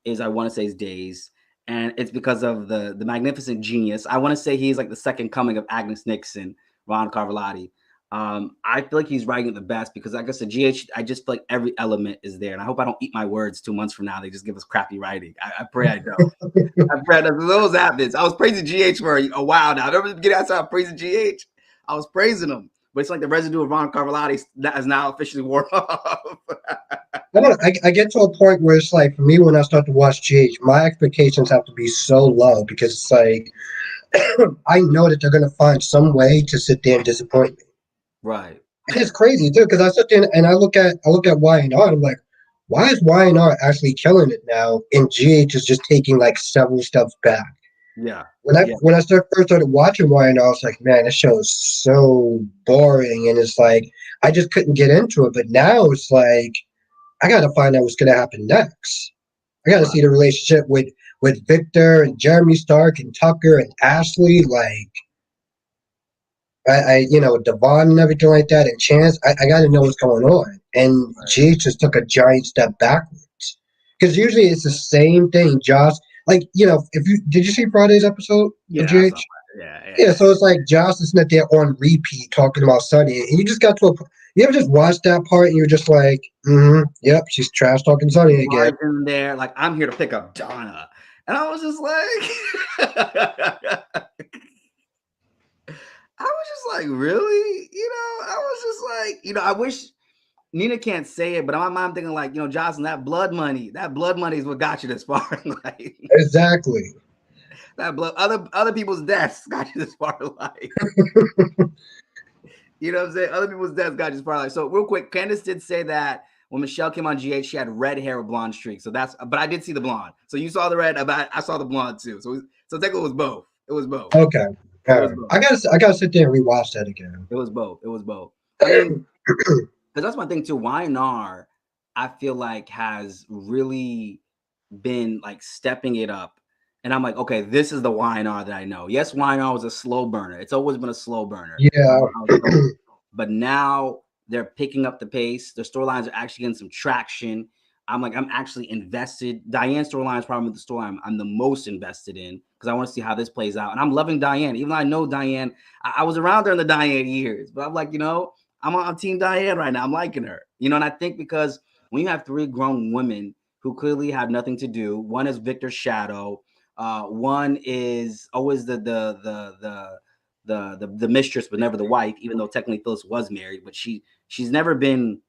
is I want to say is Days, and it's because of the magnificent genius. I want to say he's like the second coming of Agnes Nixon, Ron Carvalhotti. I feel like he's writing it the best because, like I said, GH. I just feel like every element is there, and I hope I don't eat my words 2 months from now. They just give us crappy writing. I pray I don't. I pray that those happens. I was praising GH for a while now. Remember the beginning I started praising GH? I was praising him. But it's like the residue of Ron Carvalhotti that has now officially worn off. I get to a point where it's like for me when I start to watch GH, my expectations have to be so low because it's like I know that they're gonna find some way to sit there and disappoint me. Right. And it's crazy too because I sit there and I look at Y&R and I'm like, why is Y&R actually killing it now? And GH is just taking like several steps back. Yeah. When Yeah. first started watching Y&R, I was like, man, this show is so boring, and it's like I just couldn't get into it. But now it's like I got to find out what's going to happen next. I got to Right. see the relationship with Victor and Jeremy Stark and Tucker and Ashley. Like you know, Devon and everything like that, and Chance. I got to know what's going on. And Right. G just took a giant step backwards because usually it's the same thing. Josh, like you know, if you did you see Friday's episode of Yeah. GH? Yeah, Yeah. so it's like Josh is sitting there on repeat talking about Sunny, and you just got to a. You ever just watched that part and you're just like, yep, she's trash talking Sunny again. Bars in there, like I'm here to pick up Donna. And I was just like, I was just like, really? I was just like, I wish Nina can't say it, but in my mind, I'm thinking like, Jocelyn, that blood money is what got you this far. Like Exactly. that blood, other people's deaths got you this far in life. You know what I'm saying? Other people's deaths got you this far in life. So real quick, Candace did say that when Michelle came on GH, she had red hair with blonde streaks. So but I did see the blonde. So you saw the red, but I saw the blonde too. So technically it was both. It was both. Okay. It was both. I gotta sit there and rewatch that again. It was both. It was both. I mean, because that's my thing too. Y&R, I feel like has really been like stepping it up, and I'm like, okay, this is the Y&R that I know. Yes, Y&R was a slow burner. It's always been a slow burner. Yeah. But now they're picking up the pace. The storylines are actually getting some traction. I'm actually invested. Diane's storyline is probably the storyline I'm the most invested in because I want to see how this plays out. And I'm loving Diane, even though I know Diane. I was around her in the Diane years, but I'm like, I'm on Team Diane right now. I'm liking her, and I think because when you have three grown women who clearly have nothing to do, one is Victor's shadow, one is always the mistress, but never the wife, even though technically Phyllis was married, but she's never been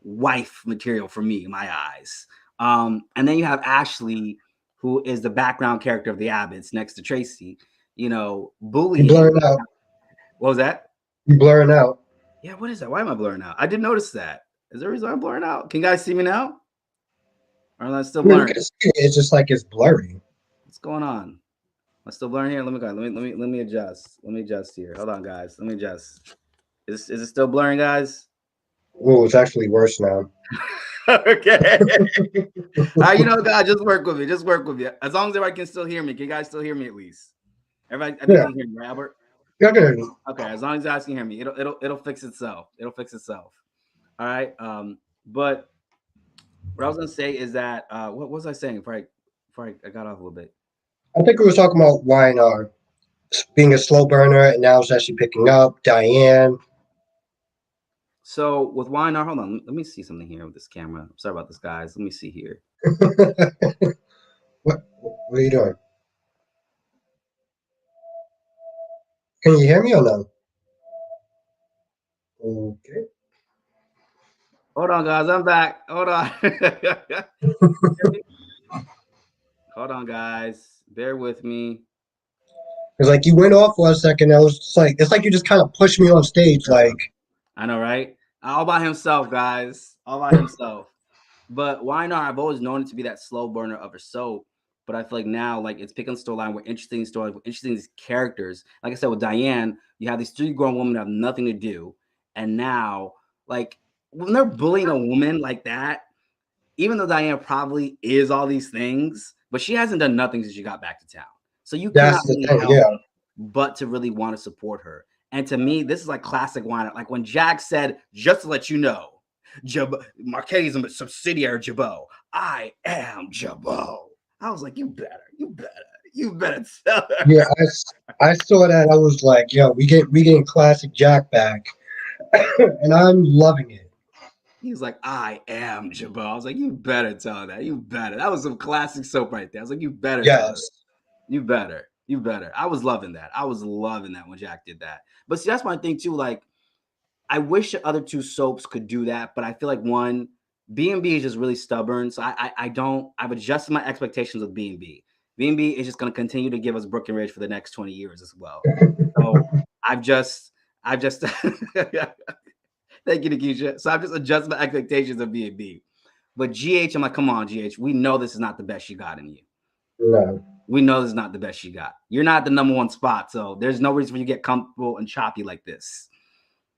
wife material for me in my eyes. And then you have Ashley, who is the background character of the Abbotts next to Tracy, You bullying. blurring out. What was that? You blurring out. Yeah, what is that? Why am I blurring out? I did notice that. Is there a reason I'm blurring out? Can you guys see me now? Or am I still I mean, you blurring? can see it, it's just like it's blurry. What's going on? Am I still blurring here? Let me go. Let me adjust. Let me adjust here. Hold on, guys. Let me adjust. Is it still blurring, guys? Oh, it's actually worse now. Okay. God, just work with me. Just work with me. As long as everybody can still hear me. Can you guys still hear me at least? Everybody, I think Yeah. you can hear me, right, Albert? Yeah, good. Okay, as long as you guys can hear me, it'll fix itself. It'll fix itself. All right. But what I was gonna say is that what was I saying before I got off a little bit? I think we were talking about Y&R being a slow burner, and now it's actually picking up. Diane. So with Weinar, hold on, let me see something here with this camera. I'm sorry about this, guys. Let me see here. What are you doing? Can you hear me or no? Okay. Hold on, guys. I'm back. Hold on. Hold on, guys. Bear with me. It's like you went off for a second. I was just like, it's like you just kind of pushed me on stage. Like, I know, right? All by himself, guys. All by himself. But why not? I've always known it to be that slow burner of a soap. But I feel like now, like it's picking storyline. We're interesting stories. We're interesting these characters. Like I said with Diane, you have these three grown women that have nothing to do, and now, like when they're bullying a woman like that, even though Diane probably is all these things, but she hasn't done nothing since she got back to town. So you cannot that's the really thing. help Yeah. but to really want to support her. And to me, this is like classic wine. Like when Jack said, just to let you know, Marquette's a subsidiary Jabot. I am Jabot. I was like, you better tell her. Yeah. I saw that. I was like, yo, we getting classic Jack back, and I'm loving it. He was like, I am Jabot. I was like, you better tell her that. You better. That was some classic soap right there. I was like, you better tell her. Yes. You better. You better. I was loving that. I was loving that when Jack did that. But see, that's my thing too. Like, I wish the other two soaps could do that, but I feel like one B&B is just really stubborn. So I don't. I've adjusted my expectations with B&B. B&B is just going to continue to give us Brook and Ridge for the next 20 years as well. So I've just thank you, Nikisha. So I've just adjusted my expectations of B&B. But GH, I'm like, come on, GH. We know this is not the best you got in you. No. We know this is not the best you got. You're not the number one spot, so there's no reason for you to get comfortable and choppy like this.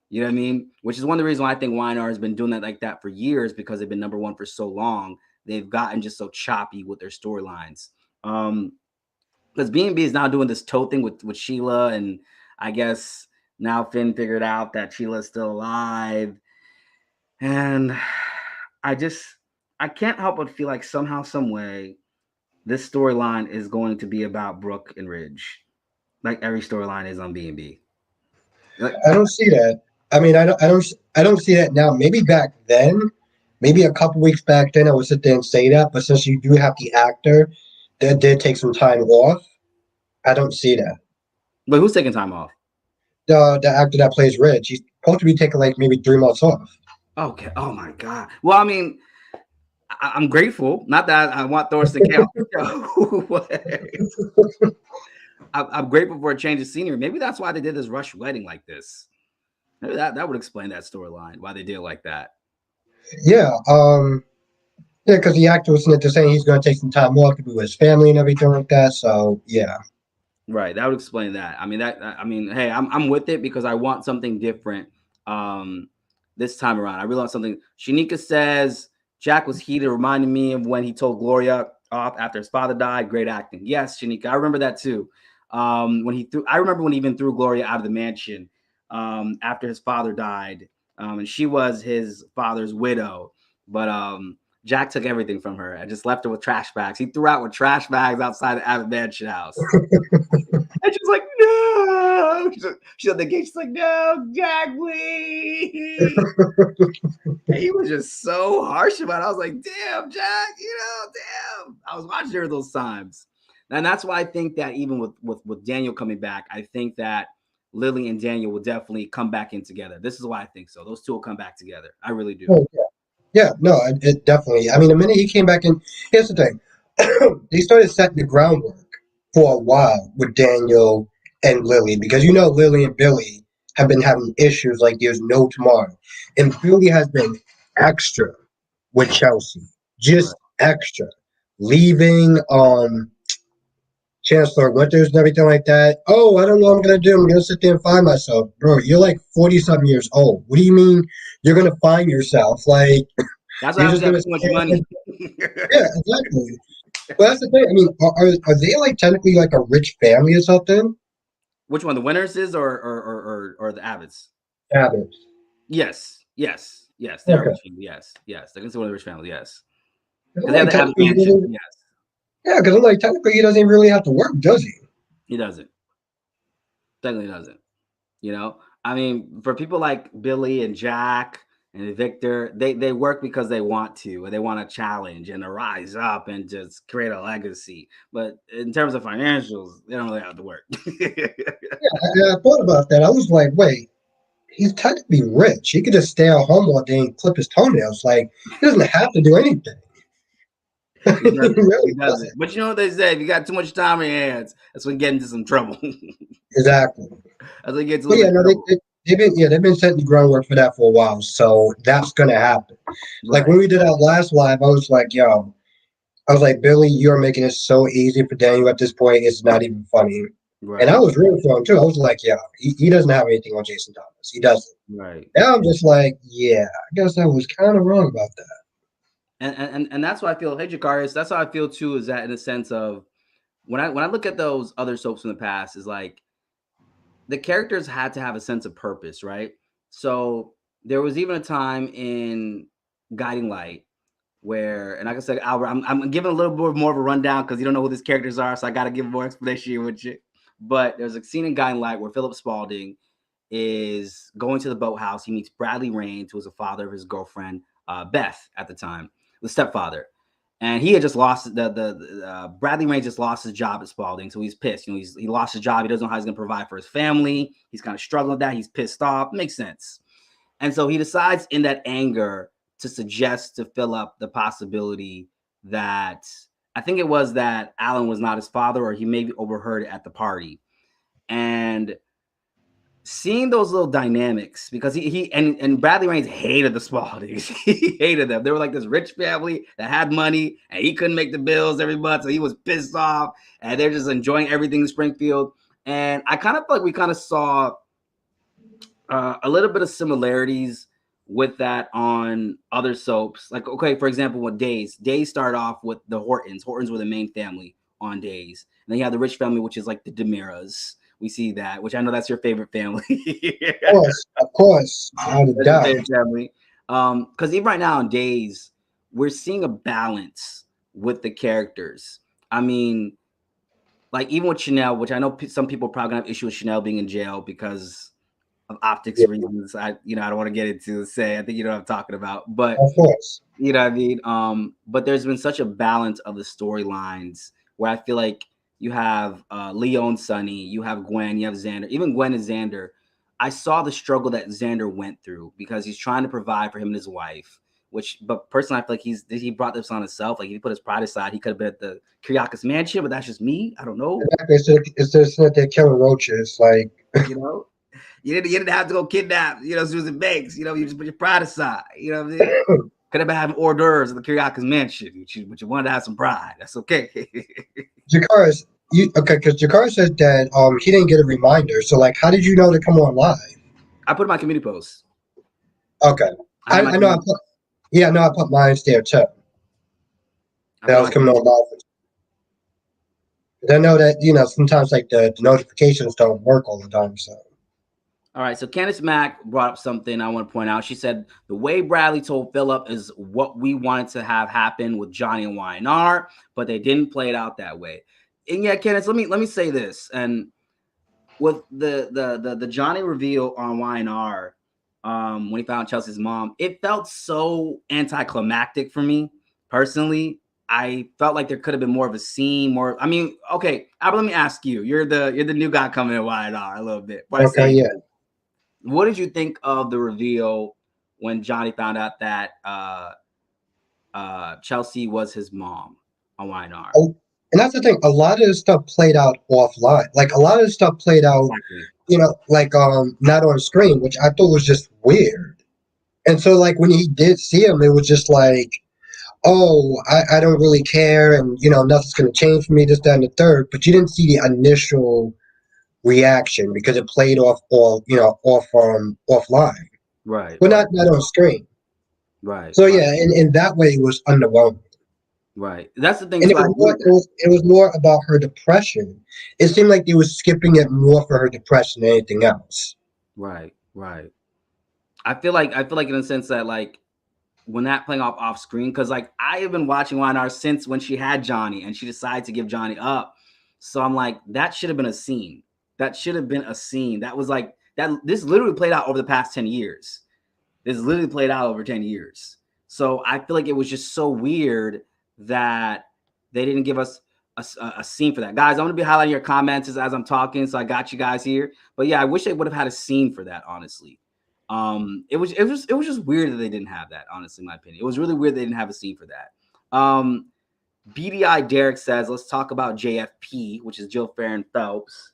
You know what I mean? Which is one of the reasons why I think Weinar has been doing that like that for years because they've been number one for so long. They've gotten just so choppy with their storylines. Because B&B is now doing this toe thing with Sheila, and I guess now Finn figured out that Sheila's still alive. And I just I can't help but feel like somehow, some way, this storyline is going to be about Brooke and Ridge. Like every storyline is on B&B. Like I don't see that. I mean, I don't see that now. Maybe back then, maybe a couple weeks back then, I would sit there and say that. But since you do have the actor that did take some time off, I don't see that. but who's taking time off? The actor that plays Rich, he's supposed to be taking like maybe 3 months off. Okay. Oh my God. Well, I mean, I'm grateful. Not that I want Thorsten Kail. I'm grateful for a change of scenery. Maybe that's why they did this rush wedding like this. Maybe that would explain that storyline, why they did it like that. Yeah, yeah, because the actor was sitting there saying he's going to take some time off to be with his family and everything like that. So yeah, Right. That would explain that. I mean, hey, I'm with it because I want something different this time around. I really want something. Shanika says Jack was heated, reminding me of when he told Gloria off after his father died. Great acting. Yes, Shanika. I remember that too. I remember when he even threw Gloria out of the mansion after his father died. And she was his father's widow. But Jack took everything from her and just left her with trash bags. He threw out with trash bags outside the Abbott Mansion house. And she's like, no. She's at the gate. She's like, no, Jack, please. And he was just so harsh about it. I was like, damn, Jack, damn. I was watching her those times. And that's why I think that even with Daniel coming back, I think that Lily and Daniel will definitely come back in together. This is why I think so. Those two will come back together. I really do. oh, yeah, no, it definitely. I mean, the minute he came back in, here's the thing: they started setting the groundwork for a while with Daniel and Lily because you know Lily and Billy have been having issues like there's no tomorrow, and Billy has been extra with Chelsea, Right. just extra, leaving Chancellor Winters and everything like that. Oh, I don't know what I'm gonna do. I'm gonna sit there and find myself, bro. You're like 40-something years old. What do you mean you're gonna find yourself? Like That's what you're happens just when you gonna have too much stand. money. Yeah, exactly. But that's the thing. I mean, are they like technically like a rich family or something? Which one, the winners is or the Abbots? Habits. Yes. They are Okay. rich family. Yes. They're considered a rich family. Yes, 'Cause I'm because they have like the Abbott technically he mansion. doesn't. Yes, Yeah, because I'm like technically he doesn't really have to work, does he? he doesn't. Technically doesn't. You know, I mean, for people like Billy and Jack and Victor, they work because they want to, and they want to challenge and to rise up and just create a legacy. But in terms of financials, they don't really have to work. I thought about that. I was like, wait, he's technically rich. He could just stay at home all day and clip his toenails. Like, he doesn't have to do anything. He He doesn't. He really doesn't. doesn't. But you know what they say? If you got too much time in your hands, that's when you get into some trouble. Exactly. That's when you get into a But little yeah, bit of no, trouble. they've been setting the groundwork for that for a while. So that's gonna happen. Like when Right. we did our last live, I was like, yo, I was like, Billy, you're making it so easy for Daniel at this point. It's not even funny. And I Right. was rooting for him too. I was like, yeah, he doesn't have anything on Jason Thomas. He doesn't. Right. Now I'm just like, yeah, I guess I was kind of wrong about that. And that's why I feel. Hey, Jakarius, that's how I feel too. Is that in the sense of when I look at those other soaps in the past, is like the characters had to have a sense of purpose, right? So there was even a time in Guiding Light where, and like I said, Albert, I'm giving a little bit more of a rundown because you don't know who these characters are, so I got to give more explanation with you. But there's a scene in Guiding Light where Philip Spaulding is going to the boathouse. He meets Bradley Rains, who was the father of his girlfriend, Beth, at the time, the stepfather. And he had just lost Bradley Rains just lost his job at Spalding, so he's pissed. You know, he lost his job. He doesn't know how he's going to provide for his family. He's kind of struggling with that. He's pissed off. Makes sense. And so he decides, in that anger, to suggest to Philip the possibility that I think it was that Alan was not his father, or he maybe overheard it at the party. And seeing those little dynamics, because and Bradley Rains hated the Spaldings. He hated them. They were like this rich family that had money, and he couldn't make the bills every month, so he was pissed off. And they're just enjoying everything in Springfield. And I kind of feel like we kind of saw a little bit of similarities with that on other soaps. Like, okay, for example, with Days started off with the Hortons. Hortons were the main family on Days. And then you have the rich family, which is like the Demiras. We see that, which I know that's your favorite family. Of course, without a That's your doubt. favorite family. Because even right now on Days, we're seeing a balance with the characters. I mean, like even with Chanel, which I know some people probably gonna have issue with Chanel being in jail because of optics Yeah, reasons. I don't want to get into say. I think you know what I'm talking about, but of course. you know what I mean. But there's been such a balance of the storylines where I feel like you have Leo and Sonny, you have Gwen, you have Xander. Even Gwen and Xander, I saw the struggle that Xander went through because he's trying to provide for him and his wife. But personally, I feel like he brought this on himself. Like if he put his pride aside, he could have been at the Kyriakis mansion. But that's just me. I don't know. Exactly. It's just that they're killing roaches. Like, You know, you didn't have to go kidnap, Susan Banks. You just put your pride aside. You know what I mean? Could have been having hors d'oeuvres at the Kyriakis mansion, but you wanted to have some pride. That's okay. Jakar okay? Because Jakar said that he didn't get a reminder. So like, how did you know to come on live? I put in my community post. Okay, I had my I know. community. Yeah, I know. I put mine there too. I That put I in was my coming community. on live. But I know that sometimes like the notifications don't work all the time. So All right. So Candice Mack brought up something I want to point out. She said the way Bradley told Philip is what we wanted to have happen with Johnny and YNR, but they didn't play it out that way. And yeah, Candice, let me say this. And with the Johnny reveal on YNR, when he found Chelsea's mom, it felt so anticlimactic for me personally. I felt like there could have been more of a scene, more. I mean, okay, Albert, let me ask you. You're the new guy coming in YNR a little bit. But I say okay, yeah. you, what did you think of the reveal when Johnny found out that Chelsea was his mom on YNR? Oh, and that's the thing. A lot of this stuff played out offline. Like a lot of this stuff played out, Exactly. like not on screen, which I thought was just weird. And so like when he did see him, it was just like, oh, I don't really care, and nothing's gonna change for me, this, that, and the third. But you didn't see the initial reaction because it played offline. Right, Well, right, not on screen. right, So right, yeah, in that way it was underwhelming. right. That's the thing And too. it I was agree more with that. it was more about her depression. It seemed like they were skipping it more for her depression than anything else. Right, right. I feel like in a sense that like when that playing off screen, because like I have been watching YNR since when she had Johnny and she decided to give Johnny up. So I'm like, that should have been a scene. That should have been a scene. That was like that this literally played out over the past 10 years. This literally played out over 10 years. So I feel like it was just so weird that they didn't give us a scene for that. Guys, I'm going to be highlighting your comments as I'm talking, so I got you guys here. But yeah, I wish they would have had a scene for that, honestly. It was just weird that they didn't have that, honestly, in my opinion. It was really weird they didn't have a scene for that. BDI Derek says, let's talk about JFP, which is Jill Farron Phelps.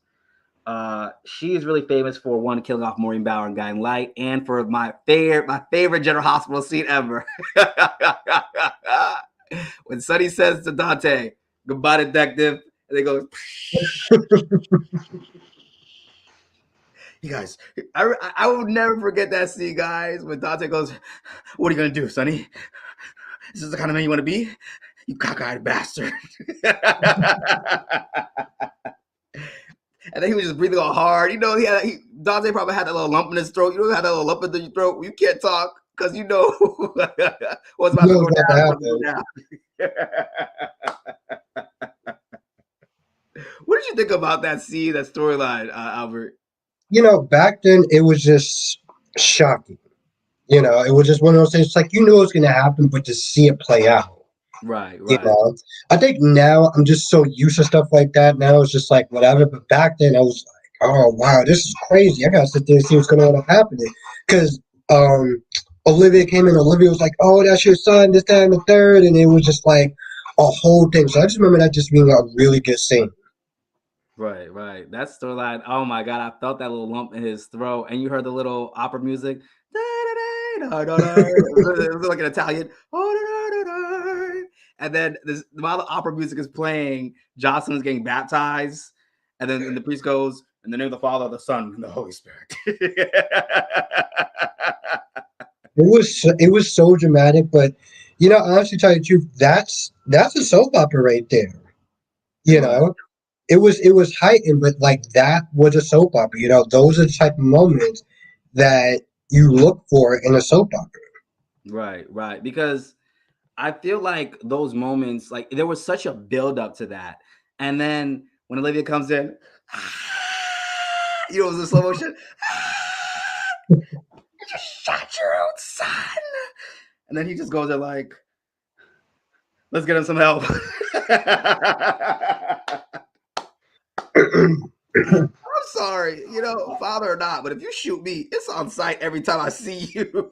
She is really famous for one killing off Maureen Bauer and Guiding Light, and for my favorite General Hospital scene ever. When Sonny says to Dante, "Goodbye, detective," and they go, "You guys, I will never forget that scene, guys." When Dante goes, "What are you gonna do, Sonny? Is this the kind of man you want to be? You cockeyed bastard." And then he was just breathing all hard. You know, Dante probably had that little lump in his throat. You know, had that little lump in your throat. You can't talk because you know what's about to go down. What did you think about that scene, that storyline, Albert? Back then it was just shocking. It was just one of those things. It's like you knew it was going to happen, but to see it play out. Right, You right. know, I think now I'm just so used to stuff like that. Now it's just like whatever. But back then I was like, oh wow, this is crazy. I gotta sit there and see what's going to end up happening. Because Olivia came in. Olivia was like, oh, that's your son. This, that, and the third, and it was just like a whole thing. So I just remember that just being a really good scene. Right, right. That storyline. Oh my god, I felt that little lump in his throat, and you heard the little opera music. It was like an Italian. And then while the opera music is playing, Jocelyn is getting baptized, and the priest goes, "In the name of the Father, the Son, and the Holy Spirit." It was so dramatic, but honestly, tell you the truth, that's a soap opera right there. You Right. know, it was heightened, but like that was a soap opera. Those are the type of moments that you look for in a soap opera. Right, right. Because I feel like those moments, like there was such a build up to that. And then when Olivia comes in, it was in slow motion. You just shot your own son. And then he just goes there like, let's get him some help. I'm sorry, father or not, but if you shoot me, it's on sight every time I see you.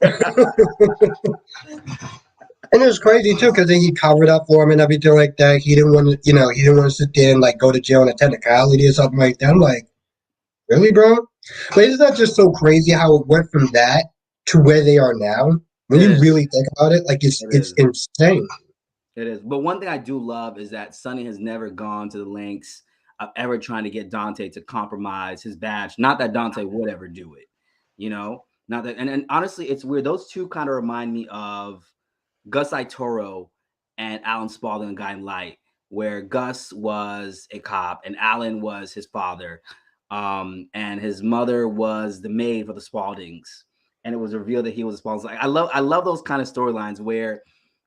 And it was crazy too because he covered up for him and everything like that. He didn't want to, he didn't want to sit there and like go to jail on a technicality or something like that. I'm like, really, bro? But it's not just so crazy how it went from that to where they are now. When It you is. really think about it, like it's It it's is. insane. It is. But one thing I do love is that Sonny has never gone to the lengths of ever trying to get Dante to compromise his badge. Not that Dante would ever do it, Not that. And honestly, it's weird. Those two kind of remind me of Gus Itoro and Alan Spaulding in Guiding Light, where Gus was a cop and Alan was his father, and his mother was the maid for the Spauldings, and it was revealed that he was a Spaulding. Like, I love those kind of storylines where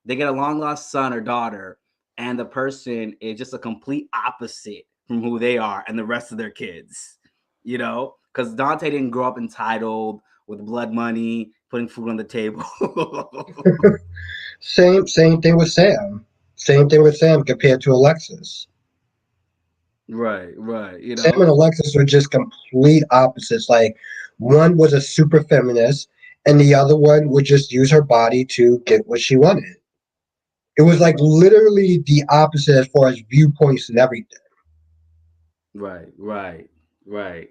they get a long lost son or daughter, and the person is just a complete opposite from who they are and the rest of their kids, because Dante didn't grow up entitled with blood money, putting food on the table. Same thing with Sam. Same thing with Sam compared to Alexis. Right, right. Sam and Alexis are just complete opposites. Like one was a super feminist, and the other one would just use her body to get what she wanted. It was like literally the opposite as far as viewpoints and everything. Right, right, right.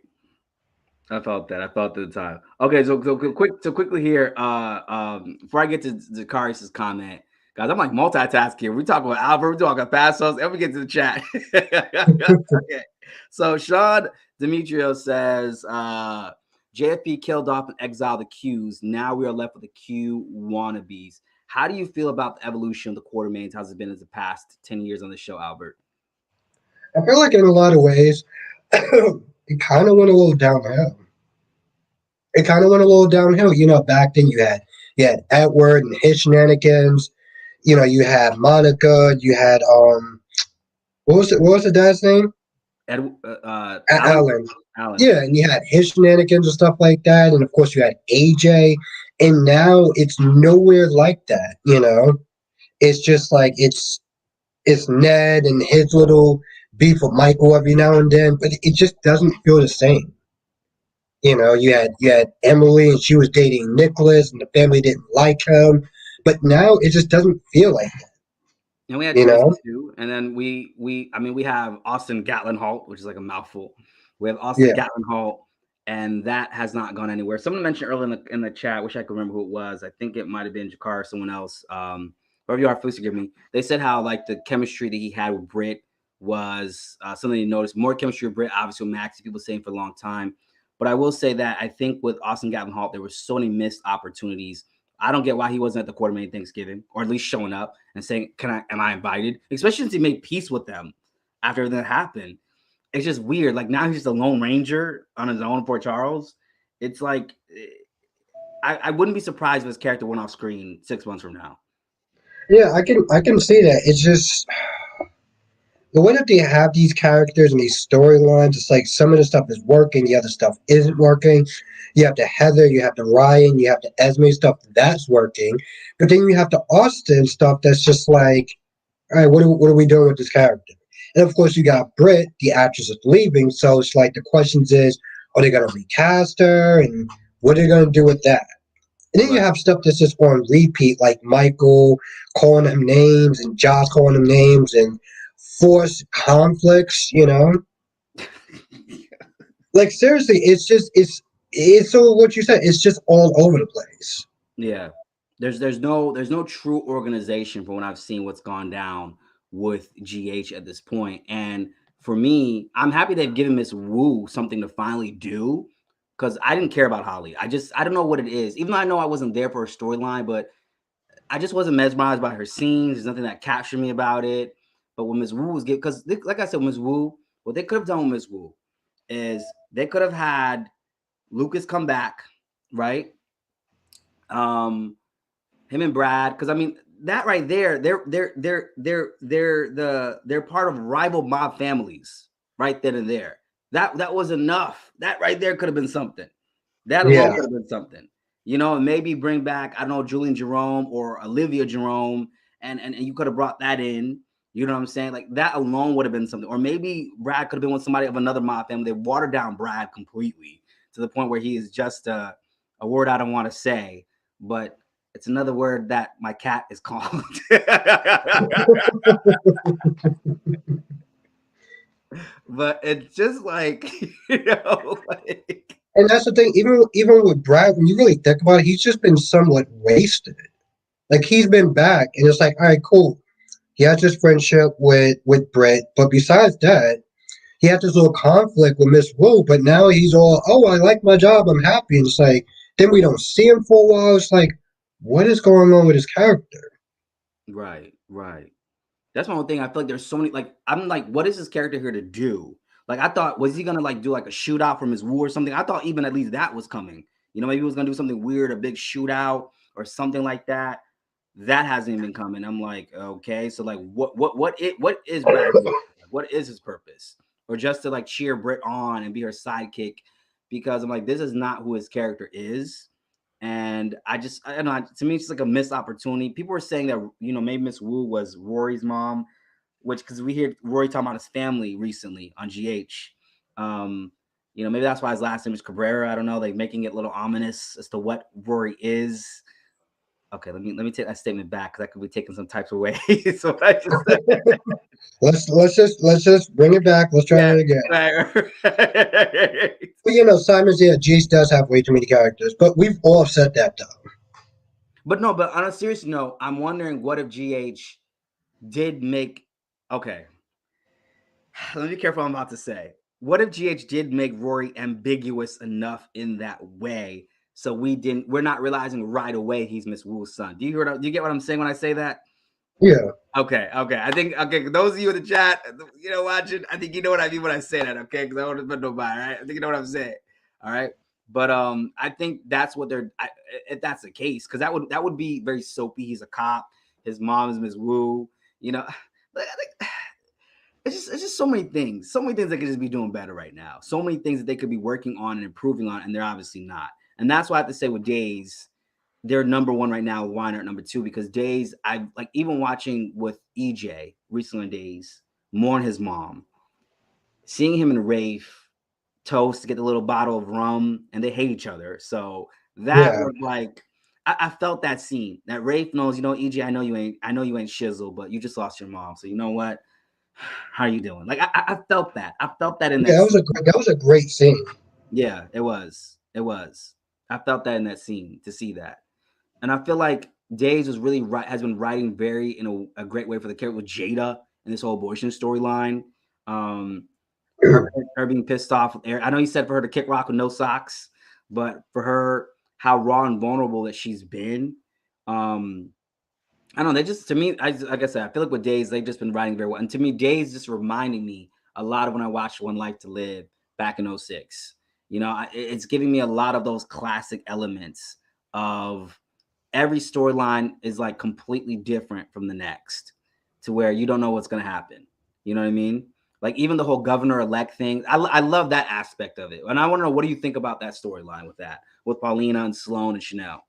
I felt that. I felt at the time. Okay, so quickly here, before I get to Zakarias' comment, guys, I'm like multitasking here. We talk about Albert, we talk about Passos, and we get to the chat. Okay. So Sean Demetrio says JFP killed off and exiled the Qs. Now we are left with the Q wannabes. How do you feel about the evolution of the Quartermains? How's it been in the past 10 years on the show, Albert? I feel like in a lot of ways, it kind of went a little downhill. It kind of went a little downhill. Back then you had Edward and his shenanigans. You had Monica. You had what was the dad's name? Alan. Alan. Alan. Yeah, and you had his shenanigans and stuff like that, and of course you had AJ, and now it's nowhere like that. It's just like it's Ned and his little beef with Michael every now and then, but it just doesn't feel the same. You had Emily and she was dating Nicholas, and the family didn't like him, but now it just doesn't feel like that. And we had You Tracy know? too. And then I mean, we have Austin Gatlin Holt, which is like a mouthful. We have Austin Yeah, Gatlin Holt, and that has not gone anywhere. Someone mentioned earlier in the chat, wish I could remember who it was. I think it might have been Jakar or someone else. Whoever you are, please forgive me. They said how like the chemistry that he had with Britt was something you noticed. More chemistry with Britt, obviously with Max, people saying for a long time. But I will say that I think with Austin Gatlin Holt, there were so many missed opportunities. I don't get why he wasn't at the Quartermain Thanksgiving, or at least showing up and saying, am I invited?" Especially since he made peace with them after everything that happened. It's just weird. Like now he's just a lone ranger on his own in Port Charles. It's like I wouldn't be surprised if his character went off screen 6 months from now. yeah, I can see that. It's just the way that they have these characters and these storylines. It's like some of the stuff is working, the other stuff isn't working. You have the Heather, you have the Ryan, you have the Esme stuff that's working, but then you have the Austin stuff that's just like, all right, what are we doing with this character? And of course, you got Britt, the actress is leaving, so it's like the questions is, are they going to recast her, and what are they going to do with that? And then you Right. have stuff that's just on repeat, like Michael calling him names and Josh calling him names and forced conflicts. Like seriously, it's so what you said. It's just all over the place. Yeah. There's no true organization from what I've seen what's gone down with GH at this point. And for me, I'm happy they've given Miss Wu something to finally do because I didn't care about Holly. I don't know what it is. Even though I know I wasn't there for her storyline, but I just wasn't mesmerized by her scenes. There's nothing that captured me about it. But when Miss Wu was good, because like I said, Miss Wu, what they could have done with Miss Wu is they could have had Lucas come back, right? Um, him and Brad, because I mean that right there, they're part of rival mob families right then and there. That was enough. That right there could have been something. That alone Yeah, could have been something. You know, maybe bring back, I don't know, Julian Jerome or Olivia Jerome, and you could have brought that in. You know what I'm saying? Like that alone would have been something. Or maybe Brad could have been with somebody of another mob family. They watered down Brad completely to the point where he is just a word I don't want to say, but it's another word that my cat is called. But it's just like, like and that's the thing. Even with Brad, when you really think about it, he's just been somewhat wasted. Like he's been back, and it's like, all right, cool. He has this friendship with Britt, but besides that, he had this little conflict with Miss Wu, but now he's all, oh, I like my job, I'm happy. And it's like, then we don't see him for a while. It's like, what is going on with his character? right. That's my whole thing. I feel like there's so many. Like I'm like, what is this character here to do? Like I thought, was he gonna like do like a shootout from his Wu or something? I thought even at least that was coming. You know, maybe he was gonna do something weird, a big shootout or something like that. That hasn't even come. And I'm like, okay, so like, what is Brad here? What is his purpose? Or just to like cheer Britt on and be her sidekick? Because I'm like, this is not who his character is. And I don't know. To me, it's just like a missed opportunity. People were saying that maybe Miss Wu was Rory's mom, which because we hear Rory talking about his family recently on GH. Maybe that's why his last name is Cabrera. I don't know, like making it a little ominous as to what Rory is. Okay, let me take that statement back because I could be taken some types of ways. So what I just said. Let's just bring it back. Let's try Yeah, it again. right. But Simon's, yeah, Jace does have way too many characters, but we've all said that though. But no, but on a serious note, I'm wondering what if GH did make. Okay, let me be careful what I'm about to say. What if GH did make Rory ambiguous enough in that way, so we're not realizing right away he's Miss Wu's son? Do you get what I'm saying when I say that? Yeah. Okay. I think those of you in the chat, watching, I think you know what I mean when I say that. Okay, because I don't want to put nobody. Right? I think you know what I'm saying. All right. But I think that's what if that's the case, because that would be very soapy. He's a cop. His mom is Miss Wu. You know, it's just so many things they could just be doing better right now. So many things that they could be working on and improving on, and they're obviously not. And that's why I have to say with Days, they're number one right now. With Weiner at number two because Days, I like even watching with EJ recently. Days, mourn his mom, seeing him and Rafe toast to get the little bottle of rum, and they hate each other. So that Yeah, was like I felt that scene. That Rafe knows, EJ, I know you ain't shizzle, but you just lost your mom. So you know what? How are you doing? Like I felt that. I felt that in yeah, that scene. that was a great scene. Yeah, it was. It was. I felt that in that scene to see that. And I feel like Days was really has been writing very in a great way for the character with Jada and this whole abortion storyline. Um, her being pissed off with Eric. I know you said for her to kick rock with no socks, but for her, how raw and vulnerable that she's been. Um, I don't know. They just to me, like I said, I feel like with Days, they've just been writing very well. And to me, Days just reminding me a lot of when I watched One Life to Live back in '06. It's giving me a lot of those classic elements of every storyline is like completely different from the next to where you don't know what's going to happen. You know what I mean? Like even the whole governor elect thing. I love that aspect of it. And I want to know, what do you think about that storyline with that, with Paulina and Sloan and Chanel?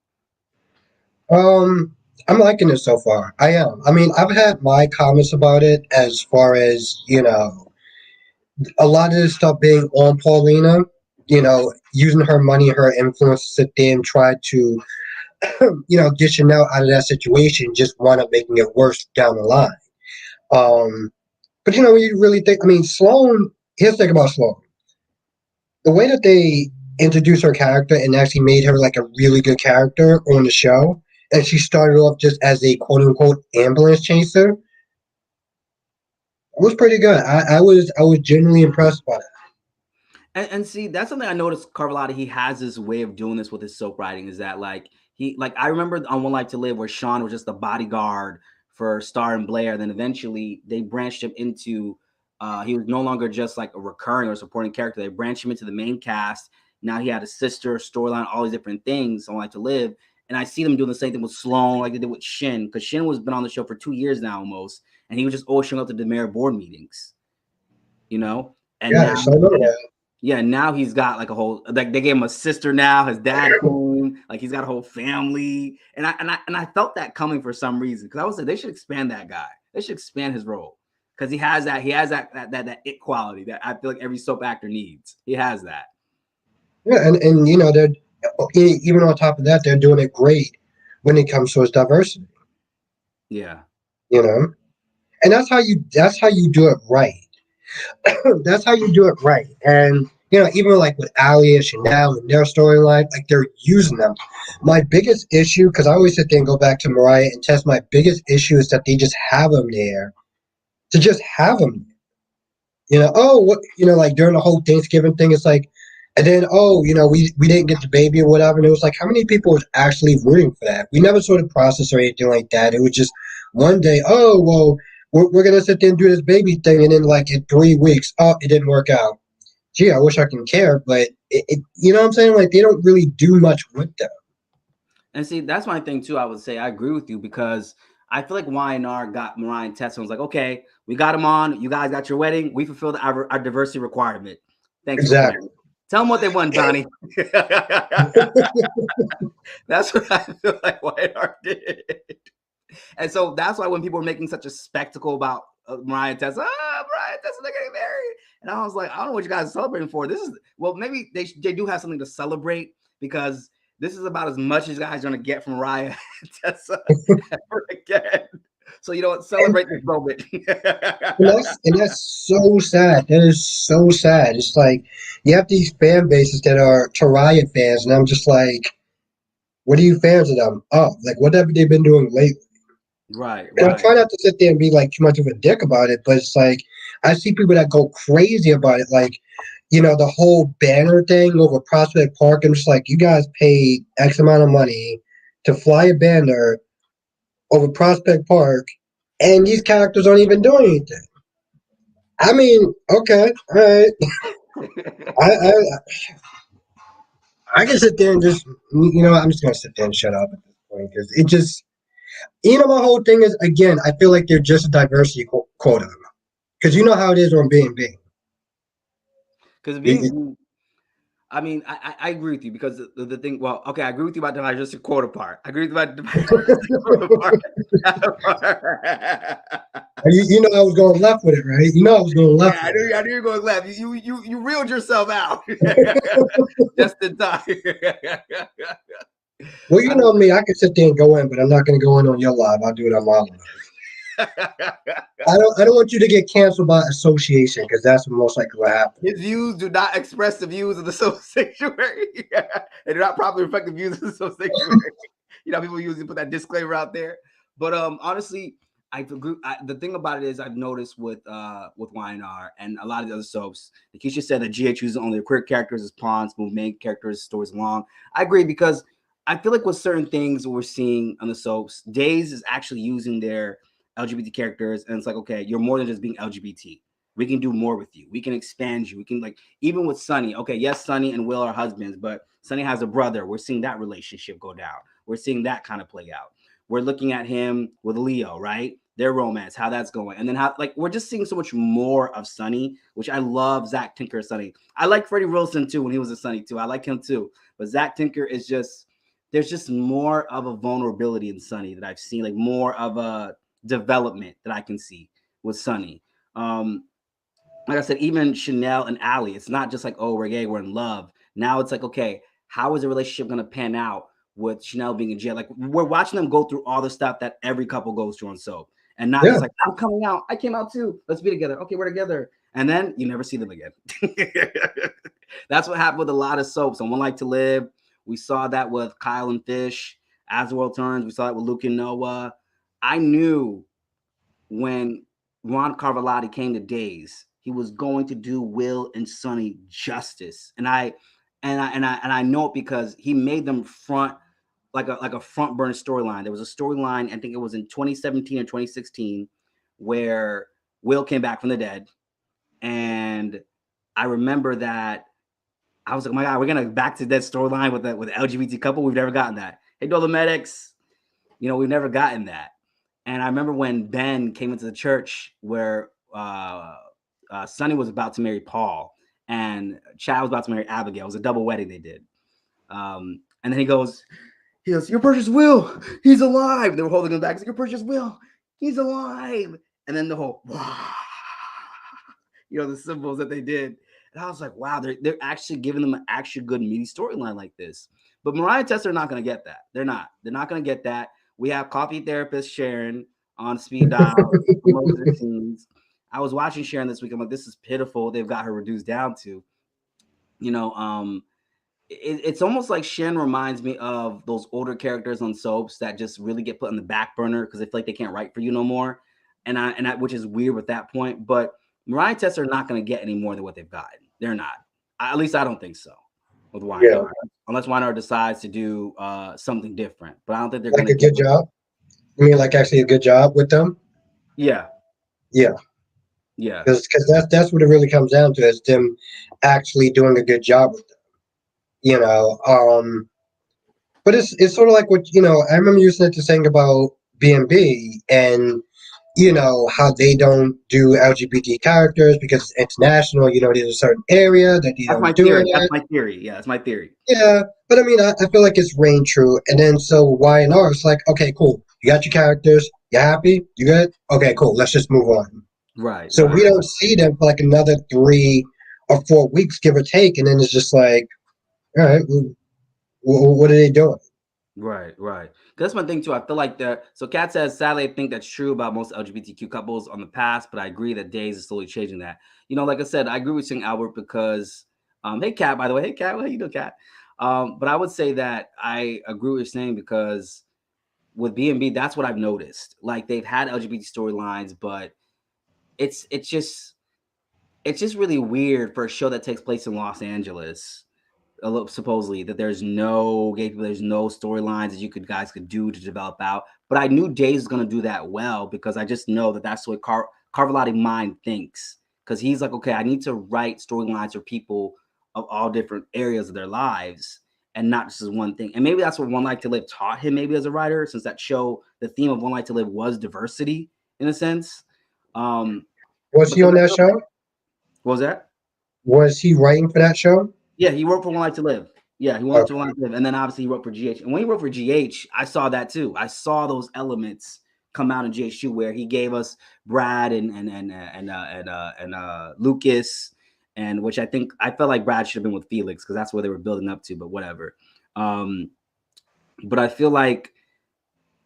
Um, I'm liking it so far. I am. I mean, I've had my comments about it as far as, a lot of this stuff being on Paulina, using her money, her influence to sit there and try to, get Chanel out of that situation, just wind up making it worse down the line. Um, but, you really think, I mean, Sloan, here's the thing about Sloan. The way that they introduced her character and actually made her like a really good character on the show, and she started off just as a quote unquote ambulance chaser, was pretty good. I was genuinely impressed by that. And see, that's something I noticed Carlotta, he has this way of doing this with his soap writing, is that I remember on One Life to Live where Sean was just the bodyguard for Star and Blair. Then eventually they branched him into he was no longer just like a recurring or supporting character. They branched him into the main cast. Now he had a sister, storyline, all these different things on Life to Live. And I see them doing the same thing with Sloan, like they did with Shin, because Shin was been on the show for 2 years now almost, and he was just always showing up to the mayor board meetings, you know. And Yeah, now so I know that. yeah, now he's got like a whole like they gave him a sister now. His dad came, like he's got a whole family, and I felt that coming for some reason because I was like they should expand that guy. They should expand his role because he has that it quality that I feel like every soap actor needs. He has that. Yeah, and they're even on top of that, they're doing it great when it comes to its diversity. Yeah, You know, and that's how you do it right. That's how you do it right. And even like with Ali and Chanel and their storyline, like they're using them. My biggest issue, because I always sit there and go back to Mariah and Tess, my biggest issue is that they just have them there to just have them. Oh, what like during the whole Thanksgiving thing, it's like, and then we didn't get the baby or whatever, and it was like, how many people was actually rooting for that? We never saw the process or anything like that. It was just one day, oh well, we're gonna sit there and do this baby thing, and then like in 3 weeks, oh, it didn't work out. Gee, I wish I can care, but you know what I'm saying? Like they don't really do much with them. and see that's my thing too. I would say I agree with you because I feel like YNR got Mariah and Tessa and was like, okay, we got him on. You guys got your wedding. We fulfilled our diversity requirement. Thanks for playing. Exactly. Tell them what they want, Donnie. That's what I feel like Whiteheart did. And so that's why when people were making such a spectacle about Mariah and Tessa, Mariah and Tessa, they're getting married. And I was like, I don't know what you guys are celebrating for. This is, well, maybe they do have something to celebrate because this is about as much as you guys are going to get from Mariah and Tessa ever again. So you know what? And, Celebrate this moment. and that's so sad. That is so sad. It's like you have these fan bases that are Taraya fans, and I'm just like, what are you fans of them? Oh, like what have they been doing lately? Right, And I right. try not to sit there and be like too much of a dick about it, but it's like I see people that go crazy about it, like the whole banner thing over Prospect Park. I'm just like, you guys paid X amount of money to fly a banner over Prospect Park, and these characters aren't even doing anything. I mean, okay, all right. I I, I can sit there and just I'm just gonna sit there and shut up at this point because it just my whole thing is again I feel like they're just a diversity quota. because you know how it is on B&B. Because being, I mean, I agree with you because the thing. Well, okay, I agree with you about dividing just a quarter part. I agree with you about dividing just a quarter part. You know I was going left with it, right? You know I was going Yeah, left with I knew you were going left. You reeled yourself out just in time. Well, you I know me, I can sit there and go in, but I'm not going to go in on your live. I'll do it on my live. I don't want you to get canceled by association because that's what most likely will happen. His views do not express the views of the soul sanctuary. They do not properly reflect the views of the soul sanctuary. You know, people usually put that disclaimer out there. But honestly, I agree. The thing about it is, I've noticed with YNR and a lot of the other soaps, like Keisha said, that GH uses only the queer characters as pawns, move main characters, stories along. I agree because I feel like with certain things we're seeing on the soaps, Days is actually using their LGBT characters, and it's like, okay, you're more than just being LGBT. We can do more with you. We can expand you. We can, like, even with Sunny. Okay, yes, Sunny and Will are husbands, but Sunny has a brother. We're seeing that relationship go down. We're seeing that kind of play out. We're looking at him with Leo, right? Their romance, how that's going, and then how, like, we're just seeing so much more of Sunny, which I love. Zach Tinker, Sunny. I like Freddie Wilson too when he was a Sunny too. I like him too, but Zach Tinker is just, there's just more of a vulnerability in Sunny that I've seen, like more of a development that I can see with Sunny. Like I said, even Chanel and Allie, it's not just like, oh, we're gay, we're in love. Now it's like, okay, how is the relationship going to pan out with Chanel being in jail? Like, we're watching them go through all the stuff that every couple goes through on soap, and not Yeah, just like, I'm coming out, I came out too, let's be together. Okay, we're together, and then you never see them again. That's what happened with a lot of soaps. On One Life to Live, we saw that with Kyle and Fish. As the World Turns, we saw it with Luke and Noah. I knew when Ron Carvalhotti came to Days, he was going to do Will and Sonny justice, and I know it because he made them front like a front burner storyline. There was a storyline, I think it was in 2017 or 2016, where Will came back from the dead, and I remember that I was like, oh my God, we're gonna back to that storyline with the LGBT couple. We've never gotten that. Hey, Dolomedics, we've never gotten that. And I remember when Ben came into the church where Sonny was about to marry Paul and Chad was about to marry Abigail. It was a double wedding they did. And then he goes, your precious Will, he's alive. They were holding him back. He's like, your precious Will, he's alive. And then the whole, the symbols that they did. And I was like, wow, they're actually giving them an actually good meaty storyline like this. But Mariah and Tessa are not going to get that. They're not. They're not going to get that. We have coffee therapist Sharon on speed dial for most of the scenes. I was watching Sharon this week. I'm like, this is pitiful. They've got her reduced down to, you know, it's almost like Sharon reminds me of those older characters on soaps that just really get put on the back burner because they feel like they can't write for you no more. And I which is weird at that point. But Mariah and Tessa are not going to get any more than what they've gotten. They're not. At least I don't think so with yeah, YNR, unless YNR decides to do something different. But I don't think they're going like to a give. good job. You mean like actually a good job with them? Yeah, Yeah, yeah. because that's what it really comes down to is them actually doing a good job with them. You know, but it's sort of like what I remember you said to saying about B&B and how they don't do LGBT characters because it's international. There's a certain area that they That's my don't do theory. it That's at. my theory. Yeah, that's my theory. Yeah, but I mean, I feel like it's reign true. And then so Y&R, it's like, okay, cool. You got your characters. You happy? You good? Okay, cool. Let's just move on. Right, So we right. don't see them for like another 3 or 4 weeks, give or take, and then it's just like, all right, what are they doing? Right, right. That's one thing too. I feel like that. So Kat says, sadly, I think that's true about most LGBTQ couples on the past, but I agree that Days is slowly changing that. Like I said, I agree with St. Albert because, hey Kat, by the way, hey Kat, how you doing, Kat? But I would say that I agree with you saying because with B&B, that's what I've noticed. Like they've had LGBT storylines, but it's it's just it's just really weird for a show that takes place in Los Angeles supposedly that there's no gay people, there's no storylines that guys could do to develop out. But I knew Dave's was gonna do that well because I just know that that's the way Carvalhotti mind thinks. Because he's like, okay, I need to write storylines for people of all different areas of their lives and not just as one thing. And maybe that's what One Life to Live taught him, maybe as a writer, since that show, the theme of One Life to Live was diversity in a sense. Um, Was But he the on that rest of show? what was that? Was he writing for that show? Yeah, he wrote for One Life to Live. Yeah, he wrote to One Okay. Life to Live, and then obviously he wrote for GH. And when he wrote for GH, I saw that too. I saw those elements come out in GH2 where he gave us Brad and Lucas, and which I think I felt like Brad should have been with Felix because that's where they were building up to. But whatever. But I feel like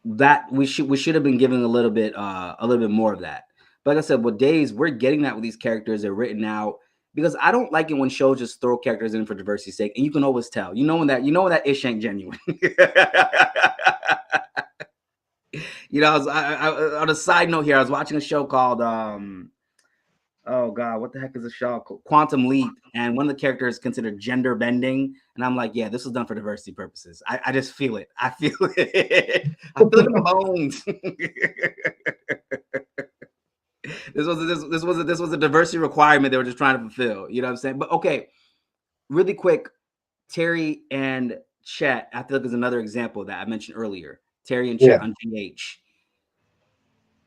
that we should have been given a little bit more of that. But like I said, with Days, we're getting that with these characters. They're written out because I don't like it when shows just throw characters in for diversity's sake, and you can always tell. You know when that ish ain't genuine. On a side note here, I was watching a show called oh god, what the heck is the show called? Quantum Leap, and one of the characters is considered gender bending, and I'm like, yeah, this was done for diversity purposes. I just feel it. I feel it. I feel it in my bones. This was a diversity requirement they were just trying to fulfill. You know what I'm saying? But okay, really quick, Terry and Chet. I feel like there's another example that I mentioned earlier. Terry and Chet Yeah. on GH.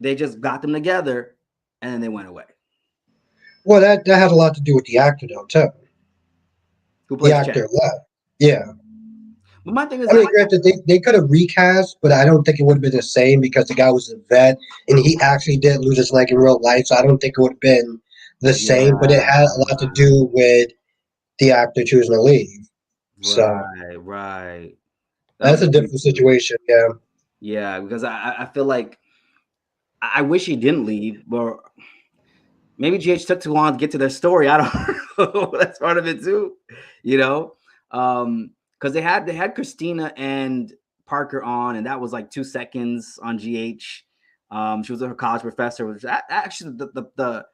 They just got them together, and then they went away. Well, that had a lot to do with the actor, though, too. Who The plays Chet? actor left. Yeah. But my thing is, I mean, granted, they could have recast, but I don't think it would have been the same because the guy was a vet and he actually did lose his leg in real life, so I don't think it would have been the same. But it yeah, had a lot to do with the actor choosing to leave. So right. That was that's a a pretty different situation. Yeah. yeah, because I feel like I wish he didn't leave, but maybe GH took too long to get to their story. I don't know. That's part of it too, you know. Because they had Christina and Parker on, and that was like 2 seconds on GH. She was her college professor. Which actually the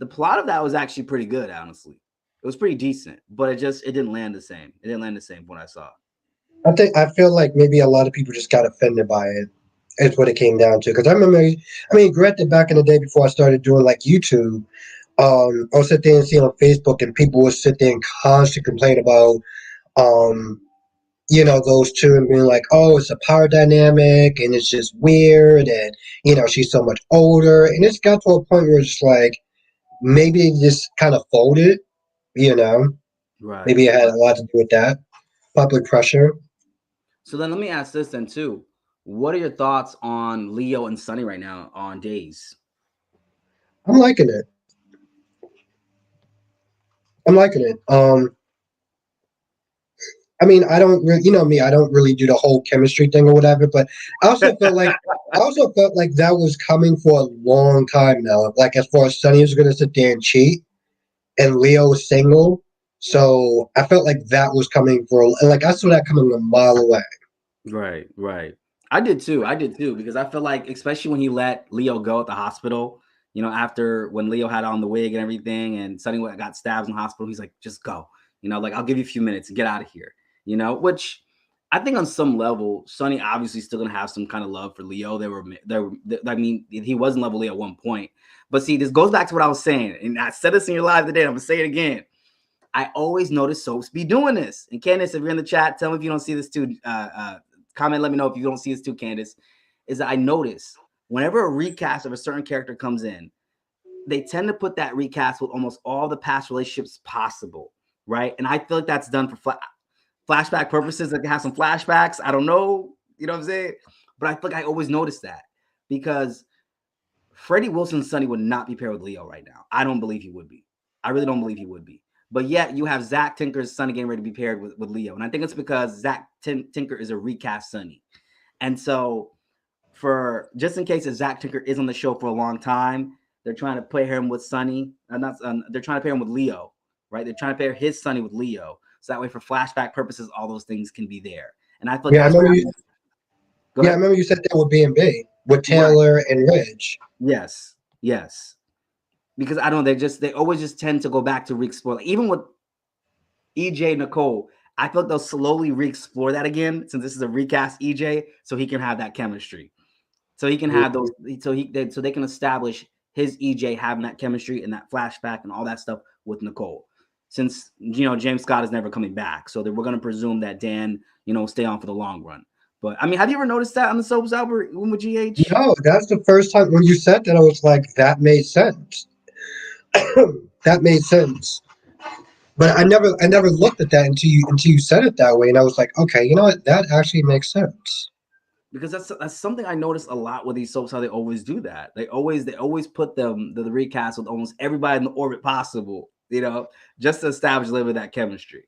plot of that was actually pretty good. Honestly, it was pretty decent, but it didn't land the same. It didn't land the same from what I saw. I feel like maybe a lot of people just got offended by it. Is what it came down to. Because I remember, I mean, granted, back in the day before I started doing like YouTube, I'll sit there and see on Facebook, and people would sit there and constantly complain about, um, those two and being like, oh, it's a power dynamic, and it's just weird, and she's so much older, and it's got to a point where it's like maybe it just kind of folded, you know, Right. maybe it had a lot to do with that public pressure. So then let me ask this then too. What are your thoughts on Leo and Sunny right now on Days? I'm liking it. I'm liking it. I mean, I don't really, me, I don't really do the whole chemistry thing or whatever, but I also felt like that was coming for a long time now. Like as far as Sonny was going to sit there and cheat, and Leo was single, so I felt like that was coming for, like I saw that coming a mile away. Right. I did too, because I feel like, especially when he let Leo go at the hospital, after when Leo had on the wig and everything, and Sonny got stabbed in the hospital, he's like, just go. Like, I'll give you a few minutes and get out of here. Which I think on some level, Sonny obviously still gonna have some kind of love for Leo. I mean, he was in love with Leo at one point. But see, this goes back to what I was saying, and I said this in your live today. I'm gonna say it again. I always notice soaps be doing this. And Candace, if you're in the chat, tell me if you don't see this too. Comment, let me know if you don't see this too, Candace. Is that I notice whenever a recast of a certain character comes in, they tend to put that recast with almost all the past relationships possible, right? And I feel like that's done for flashback purposes. Like, have some flashbacks. I don't know, you know what I'm saying? But I feel like I always notice that because Freddie Wilson's Sonny would not be paired with Leo right now. I don't believe he would be. I really don't believe he would be. But yet you have Zach Tinker's Sonny getting ready to be paired with Leo. And I think it's because Zach Tinker is a recast Sonny. And so for just in case if Zach Tinker is on the show for a long time, they're trying to pair him with Sonny. They're trying to pair him with Leo, right? They're trying to pair his Sonny with Leo. So that way for flashback purposes, all those things can be there. And I feel like Yeah, I that's what remember happened. you. Go Yeah, I ahead. remember you said that with B&B with Right. Taylor and Ridge. Yes. Because I don't know, they always just tend to go back to re-explore. Like, even with EJ Nicole, I feel like they'll slowly re-explore that again since this is a recast EJ, so he can have that chemistry. So he can have those, so they can establish his EJ having that chemistry and that flashback and all that stuff with Nicole. Since James Scott is never coming back, so we're gonna presume that Dan, stay on for the long run. But I mean, have you ever noticed that on the soaps, Albert, with GH? No, that's the first time when you said that I was like, that made sense. That made sense. But I never looked at that until you said it that way, and I was like, okay, you know what? That actually makes sense. Because that's something I noticed a lot with these soaps. How they always do that. They always put the recast with almost everybody in the orbit possible. Just to establish a little bit of that chemistry.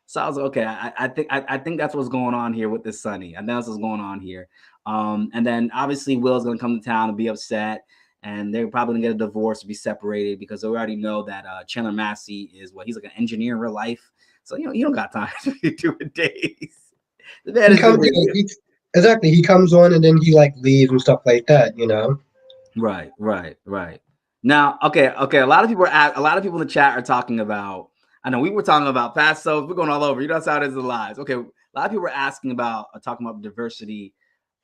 So I was like, okay. I think that's what's going on here with this Sunny. I think that's what's going on here. And then obviously Will's gonna come to town and be upset, and they're probably gonna get a divorce or be separated because they already know that Chandler Massey is he's like an engineer in real life. So you don't got time to be doing days. The man He is comes, doing exactly. He comes on and then he like leaves and stuff like that. You know. Right. Now, okay. A lot of people in the chat are talking about. I know we were talking about past soaps. We're going all over. You know, that's how it is in lives. Okay, a lot of people are asking about talking about diversity,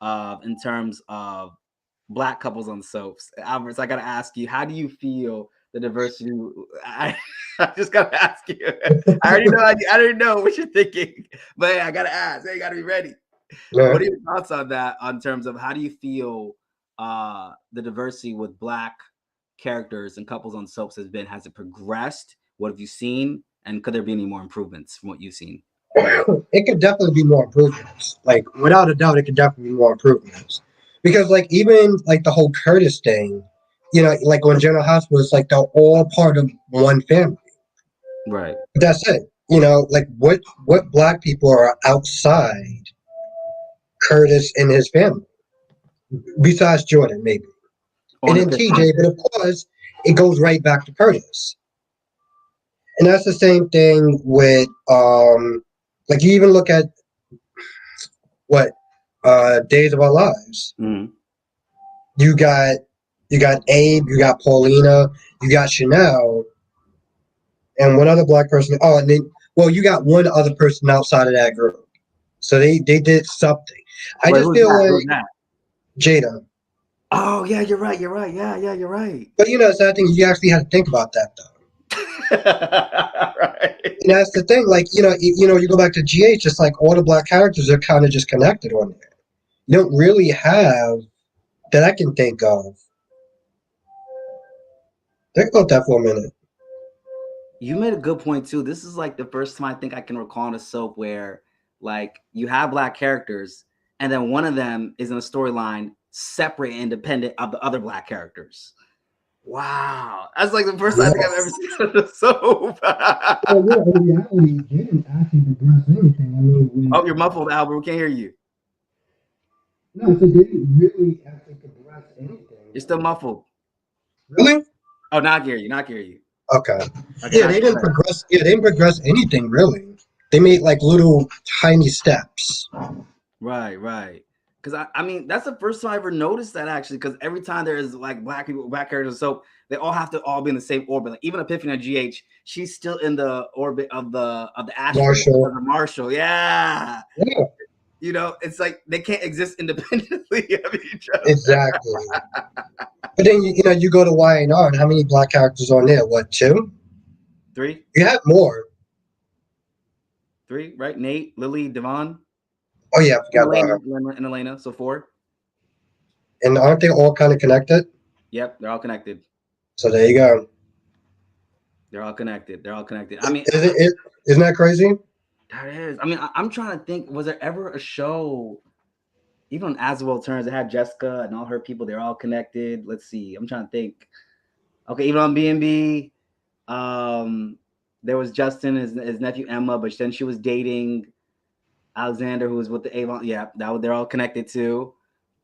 in terms of black couples on soaps. Albert, so I got to ask you, how do you feel the diversity? I just got to ask you. I already know. I already know what you're thinking, but hey, I got to ask. Hey, you got to be ready. Yeah. What are your thoughts on that? On terms of how do you feel the diversity with black characters and couples on soaps has it progressed? What have you seen? And could there be any more improvements from what you've seen? It could definitely be more improvements. Like without a doubt, it could definitely be more improvements. Because like even like the whole Curtis thing, like when General Hospital, it's like they're all part of one family. Right. But that's it. Like what black people are outside Curtis and his family, besides Jordan maybe, and On the then picture. TJ. But of course, it goes right back to Curtis, and that's the same thing with like you even look at what Days of Our Lives. Mhm. You got Abe, you got Paulina, you got Chanel, and one other black person. Oh, and then you got one other person outside of that group. So they did something. I Wait, just who's feel that? like Who's that? Jada. Oh yeah, you're right. You're right. Yeah, you're right. But it's that thing you actually had to think about that though. Right. And that's the thing, like, you go back to GH, it's like all the black characters are kind of just connected on there. You don't really have that I can think of. Think about that for a minute. You made a good point too. This is like the first time I think I can recall in a soap where like you have black characters and then one of them is in a storyline separate and independent of the other black characters. Wow. That's like the first time I think I've ever Yes. seen a soap. Well, yeah, in reality, they didn't actually progress anything. I mean, Oh, you're muffled, Albert. We can't hear you. no, so they didn't really actually progress anything. You're still muffled. Really? Oh, not hear you. Not hear you. Okay. Okay, Yeah, not they didn't good. progress. Yeah, they didn't progress anything really. They made like little tiny steps. Right. Because I mean, that's the first time I ever noticed that actually. Because every time there is like black people, black characters, so they all have to all be in the same orbit. Like even Epiphany on GH, she's still in the orbit of the asteroid because Marshall. of Marshall. Yeah, Yeah, it's like they can't exist independently of each other. exactly. But then you go to YNR and how many black characters on there? What, two? Three, You had more. three, right? Nate, Lily, Devon, Oh yeah, I and forgot about Elena, her. and Elena. So four. And aren't they all kind of connected? Yep, they're all connected. So there you go. They're all connected. They're all connected. I mean, Isn't that crazy? that is. I mean, I'm trying to think. Was there ever a show? Even on As the World Turns, it had Jessica and all her people. They're all connected. Let's see. I'm trying to think. Okay, even on B&B, there was Justin, his nephew Emma, but then she was dating Alexander, who was with the Avon. Yeah, they're all connected too.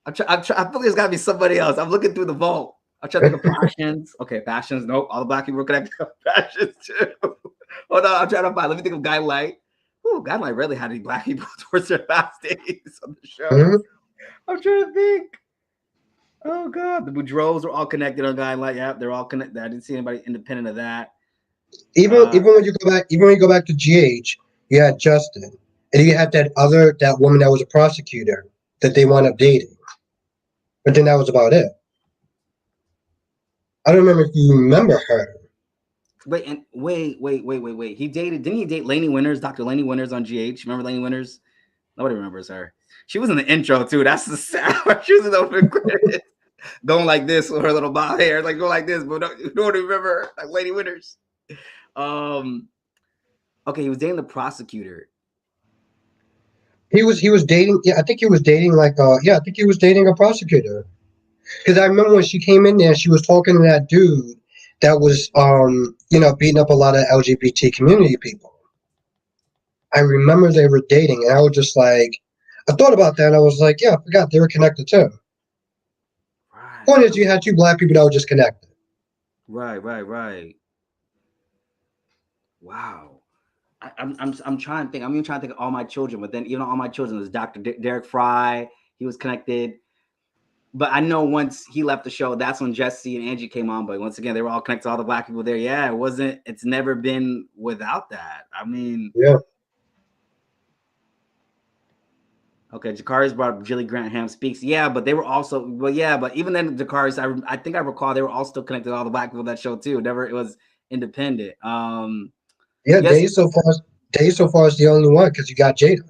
I feel like there's got to be somebody else. I'm looking through the vault. I'm trying to think of Passions. Okay, Passions. Nope. All the black people were connected to Passions too. Hold on. I'm trying to find. Let me think of Guy Light. Ooh, Guy Light really had any black people towards their last days on the show. Mhm. I'm trying to think. Oh god, the Boudreaux are all connected on Guy Light. Yeah, they're all connected. I didn't see anybody independent of that. Even Uh, even when you go back, even when you go back to GH, you had Justin, and you had that woman that was a prosecutor that they wound up dating. But then that was about it. I don't remember if you remember her. wait. He dated. Didn't he date Lainey Winters? Dr. Lainey Winters on GH. Remember Lainey Winters? Nobody remembers her. She was in the intro too. That's the sad part. She was in the open credits. going like this with her little bob hair, like go like this, but don't remember her, like Lady Winters. Um, okay, he was dating the prosecutor. He was dating. Yeah, I think he was dating like yeah, I think he was dating a prosecutor. Because I remember when she came in there, she was talking to that dude that was beating up a lot of LGBT community people. I remember they were dating, and I was just like, I thought about that, and I was like, yeah, I forgot they were connected too. Right, Point is, you had two black people that were just connected. right. Wow. I'm trying to think. I'm even trying to think of All My Children, but then even All My Children, there's Dr. Derek Fry. He was connected. But I know once he left the show, that's when Jesse and Angie came on. But once again, they were all connected to all the black people there. Yeah, it wasn't. It's never been without that. I mean, Yeah. okay, Jakari's brought up Jilly Grant speaks. Yeah, but they were also. Well, yeah, but even then, Jakari's. I think I recall they were all still connected to all the black people that show too. Never. It was independent. Yeah, Yes, Days so far is the only one because you got Jada.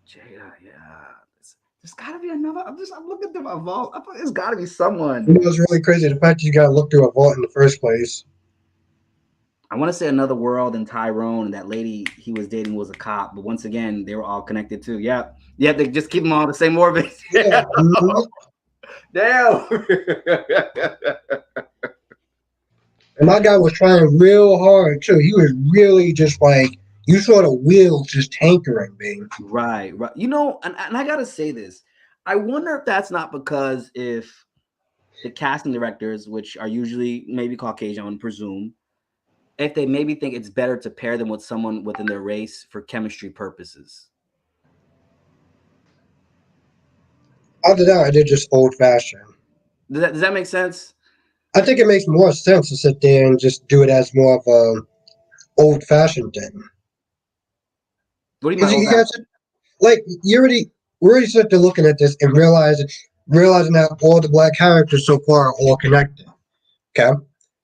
Jada. Yeah, there's got to be another. I'm looking through my vault. I thought there's got to be someone. You know, it's really crazy the fact that you got to look through a vault in the first place. I want to say Another World and Tyrone and that lady he was dating was a cop, but once again they were all connected too. Yeah, they just keep them all the same orbit. Yeah. Mhm. Damn. And my guy was trying real hard too. He was really just like you saw the wheels just tankering, baby. Right. You know, and I gotta say this. I wonder if that's not because if the casting directors, which are usually maybe Caucasian, I would presume, if they maybe think it's better to pair them with someone within their race for chemistry purposes. Other than that, they're just old fashioned. Does that make sense? I think it makes more sense to sit there and just do it as more of a old fashioned thing. What do you mean Because old you guys, like, we're already sitting there looking at this and realizing that all the black characters so far are all connected. Okay,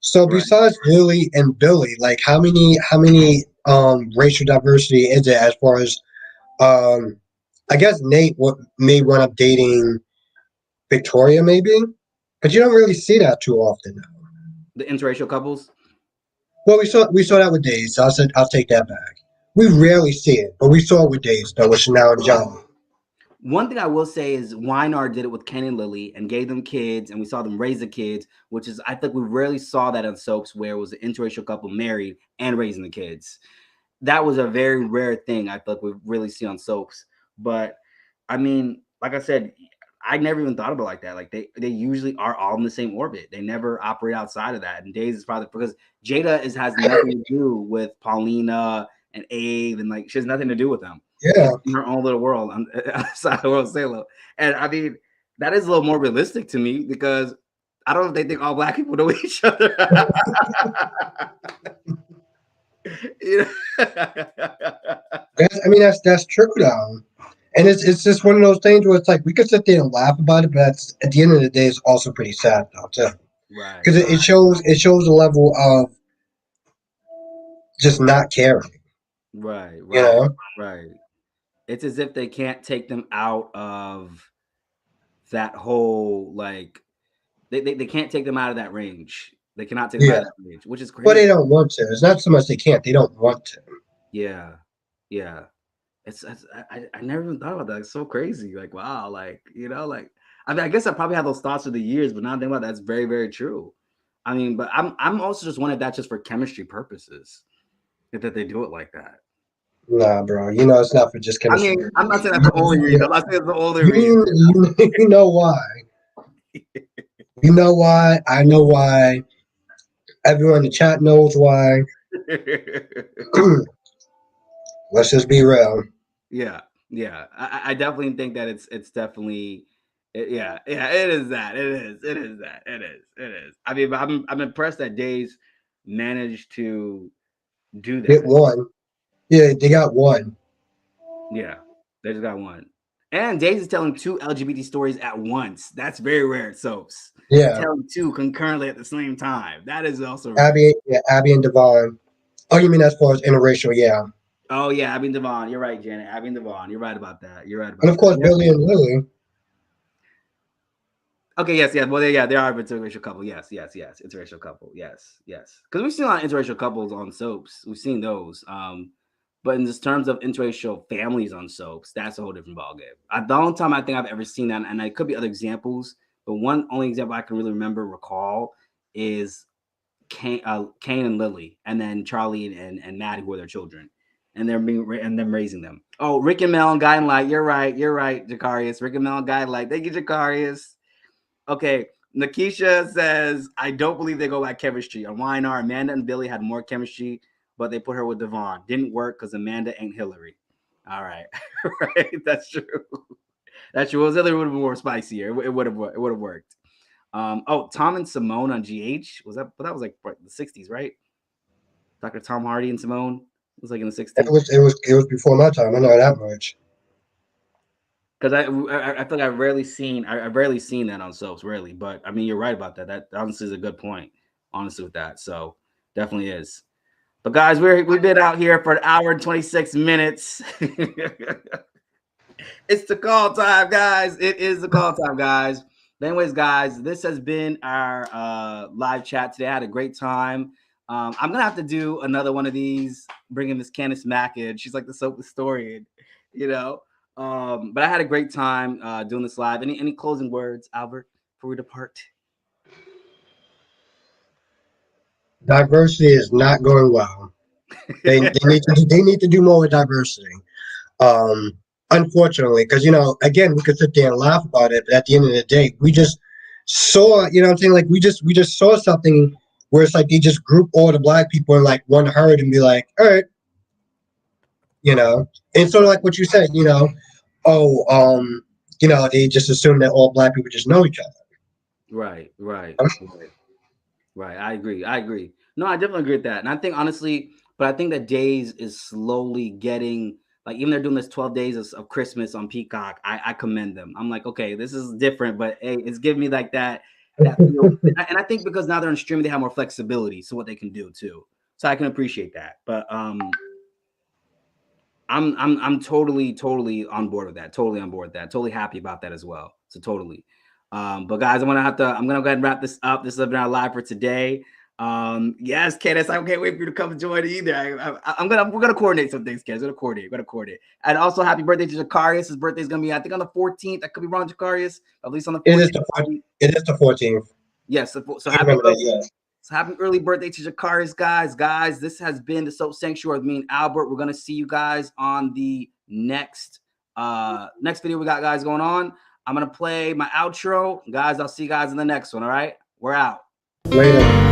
so right. besides Lily and Billy, like, how many racial diversity is it as far as um, I guess Nate may run up dating Victoria, maybe, but you don't really see that too often now. The interracial couples. Well, we saw that with Days, so I said I'll take that back. We rarely see it, but we saw it with Days though, with Chanel and John. One thing I will say is Weinar did it with Ken and Lily and gave them kids, and we saw them raise the kids, which is I think we rarely saw that on soaps where it was an interracial couple married and raising the kids. That was a very rare thing I thought we really see on soaps. But I mean, like I said, I never even thought about it like that. Like they usually are all in the same orbit. They never operate outside of that. And Days is probably because Jada has nothing to do with Paulina and Abe, and like she has nothing to do with them. Yeah, She's in her own little world outside the world of Salem. And I mean, that is a little more realistic to me because I don't know if they think all black people know each other. You know? I mean that's true though. And it's just one of those things where it's like we could sit there and laugh about it, but at the end of the day, it's also pretty sad though too, Right, because it shows a level of just not caring. right, You right, know? right. It's as if they can't take them out of that whole like they can't take them out of that range. They cannot take them out Yeah. of that range, which is But they crazy. don't want to. It's not so much they can't; they don't want to. Yeah, yeah. I never even thought about that. It's so crazy. Like wow, like like I mean I guess I probably had those thoughts through the years, but now I think about that, that's very very true. I mean, but I'm also just wondering if that's just for chemistry purposes that they do it like that. Nah, bro. You know it's not for just I chemistry. mean, I'm not saying that's the only reason. I'm not saying it's the only reason. You know why? You know why? I know why. Everyone in the chat knows why. Let's just be real. Yeah, yeah. I definitely think that it's definitely yeah, it is that. It is that. It is. I mean, but I'm impressed that Days managed to do Get that. one. Yeah, they got one. Yeah. They just got one. And Days is telling two LGBT stories at once. That's very rare at soaps. Yeah. Telling two concurrently at the same time. That is also rare. Abby and Devon. Oh, you mean as far as interracial? Yeah. Oh yeah, Abby and Devon. You're right, Janet. Abby and Devon. You're right about that. You're right And about of that. course, Yeah. Billy and Lily. Okay, yes, yeah. Well, yeah, they are an interracial couple. Yes, yes, yes. Interracial couple. Yes, yes. Because we've seen a lot of interracial couples on soaps. We've seen those. But in just terms of interracial families on soaps, that's a whole different ballgame. The only time I think I've ever seen that, and it could be other examples, but one only example I can really recall is Kane and Lily, and then Charlie and Maddie, who are their children, and them raising them. Oh, Rick and Mel and Guy and Light. You're right, Jacarius. Rick and Mel and Guy and Light. Thank you, Jacarius. Okay, Nakisha says, I don't believe they go by chemistry. On YNR, Amanda and Billy had more chemistry, but they put her with Devon. Didn't work because Amanda ain't Hillary. All right. Right. That's true. That's true. Well, Hillary would have been more spicier. It would have worked. Tom and Simone on GH. But that was like the 60s, right? Dr. Tom Hardy and Simone. It was like in the 60s. It was before my time. I know that much. Because I feel like I've rarely seen that on soaps, rarely. But I mean, you're right about that. That honestly is a good point. Honestly, with that, so definitely is. But guys, we've been out here for an hour and 26 minutes. It's the call time, guys. It is the call time, guys. But anyways, guys, this has been our live chat today. I had a great time. I'm gonna have to do another one of these, bringing Miss Candice Mack in. She's like the soap historian, you know. But I had a great time doing this live. Any closing words, Albert, before we depart? Diversity is not going well. They need to do more with diversity. Um, Unfortunately, because again, we could sit there and laugh about it, but at the end of the day, we just saw, what I'm saying, like we just saw something where it's like they just group all the black people in like one herd and be like, all right, and sort of like what you said, oh, they just assume that all black people just know each other. Right. I agree. No, I definitely agree with that. And I think honestly, but I think that Days is slowly getting, like, even they're doing this 12 days of Christmas on Peacock. I commend them. I'm like, okay, this is different, but hey, it's giving me like that feel. And I think because now they're in streaming, they have more flexibility, so what they can do too. So I can appreciate that. But I'm totally on board with that. Totally on board with that. Totally happy about that as well. So totally. But guys, I'm gonna go ahead and wrap this up. This has been our live for today. Yes, Candace, I can't wait for you to come join either. We're gonna coordinate some things, Candace. We're gonna coordinate. And also, happy birthday to Jacarius. His birthday is gonna be, I think, on the 14th. I could be wrong, Jacarius. At least on the 14th. It is the 14th. Yes. So happy birthday. Yes. So happy early birthday to Jacarius, guys. Guys, this has been the Soap Sanctuary with me and Albert. We're gonna see you guys on the next video we got, guys, going on. I'm gonna play my outro. Guys, I'll see you guys in the next one. All right. We're out. Later.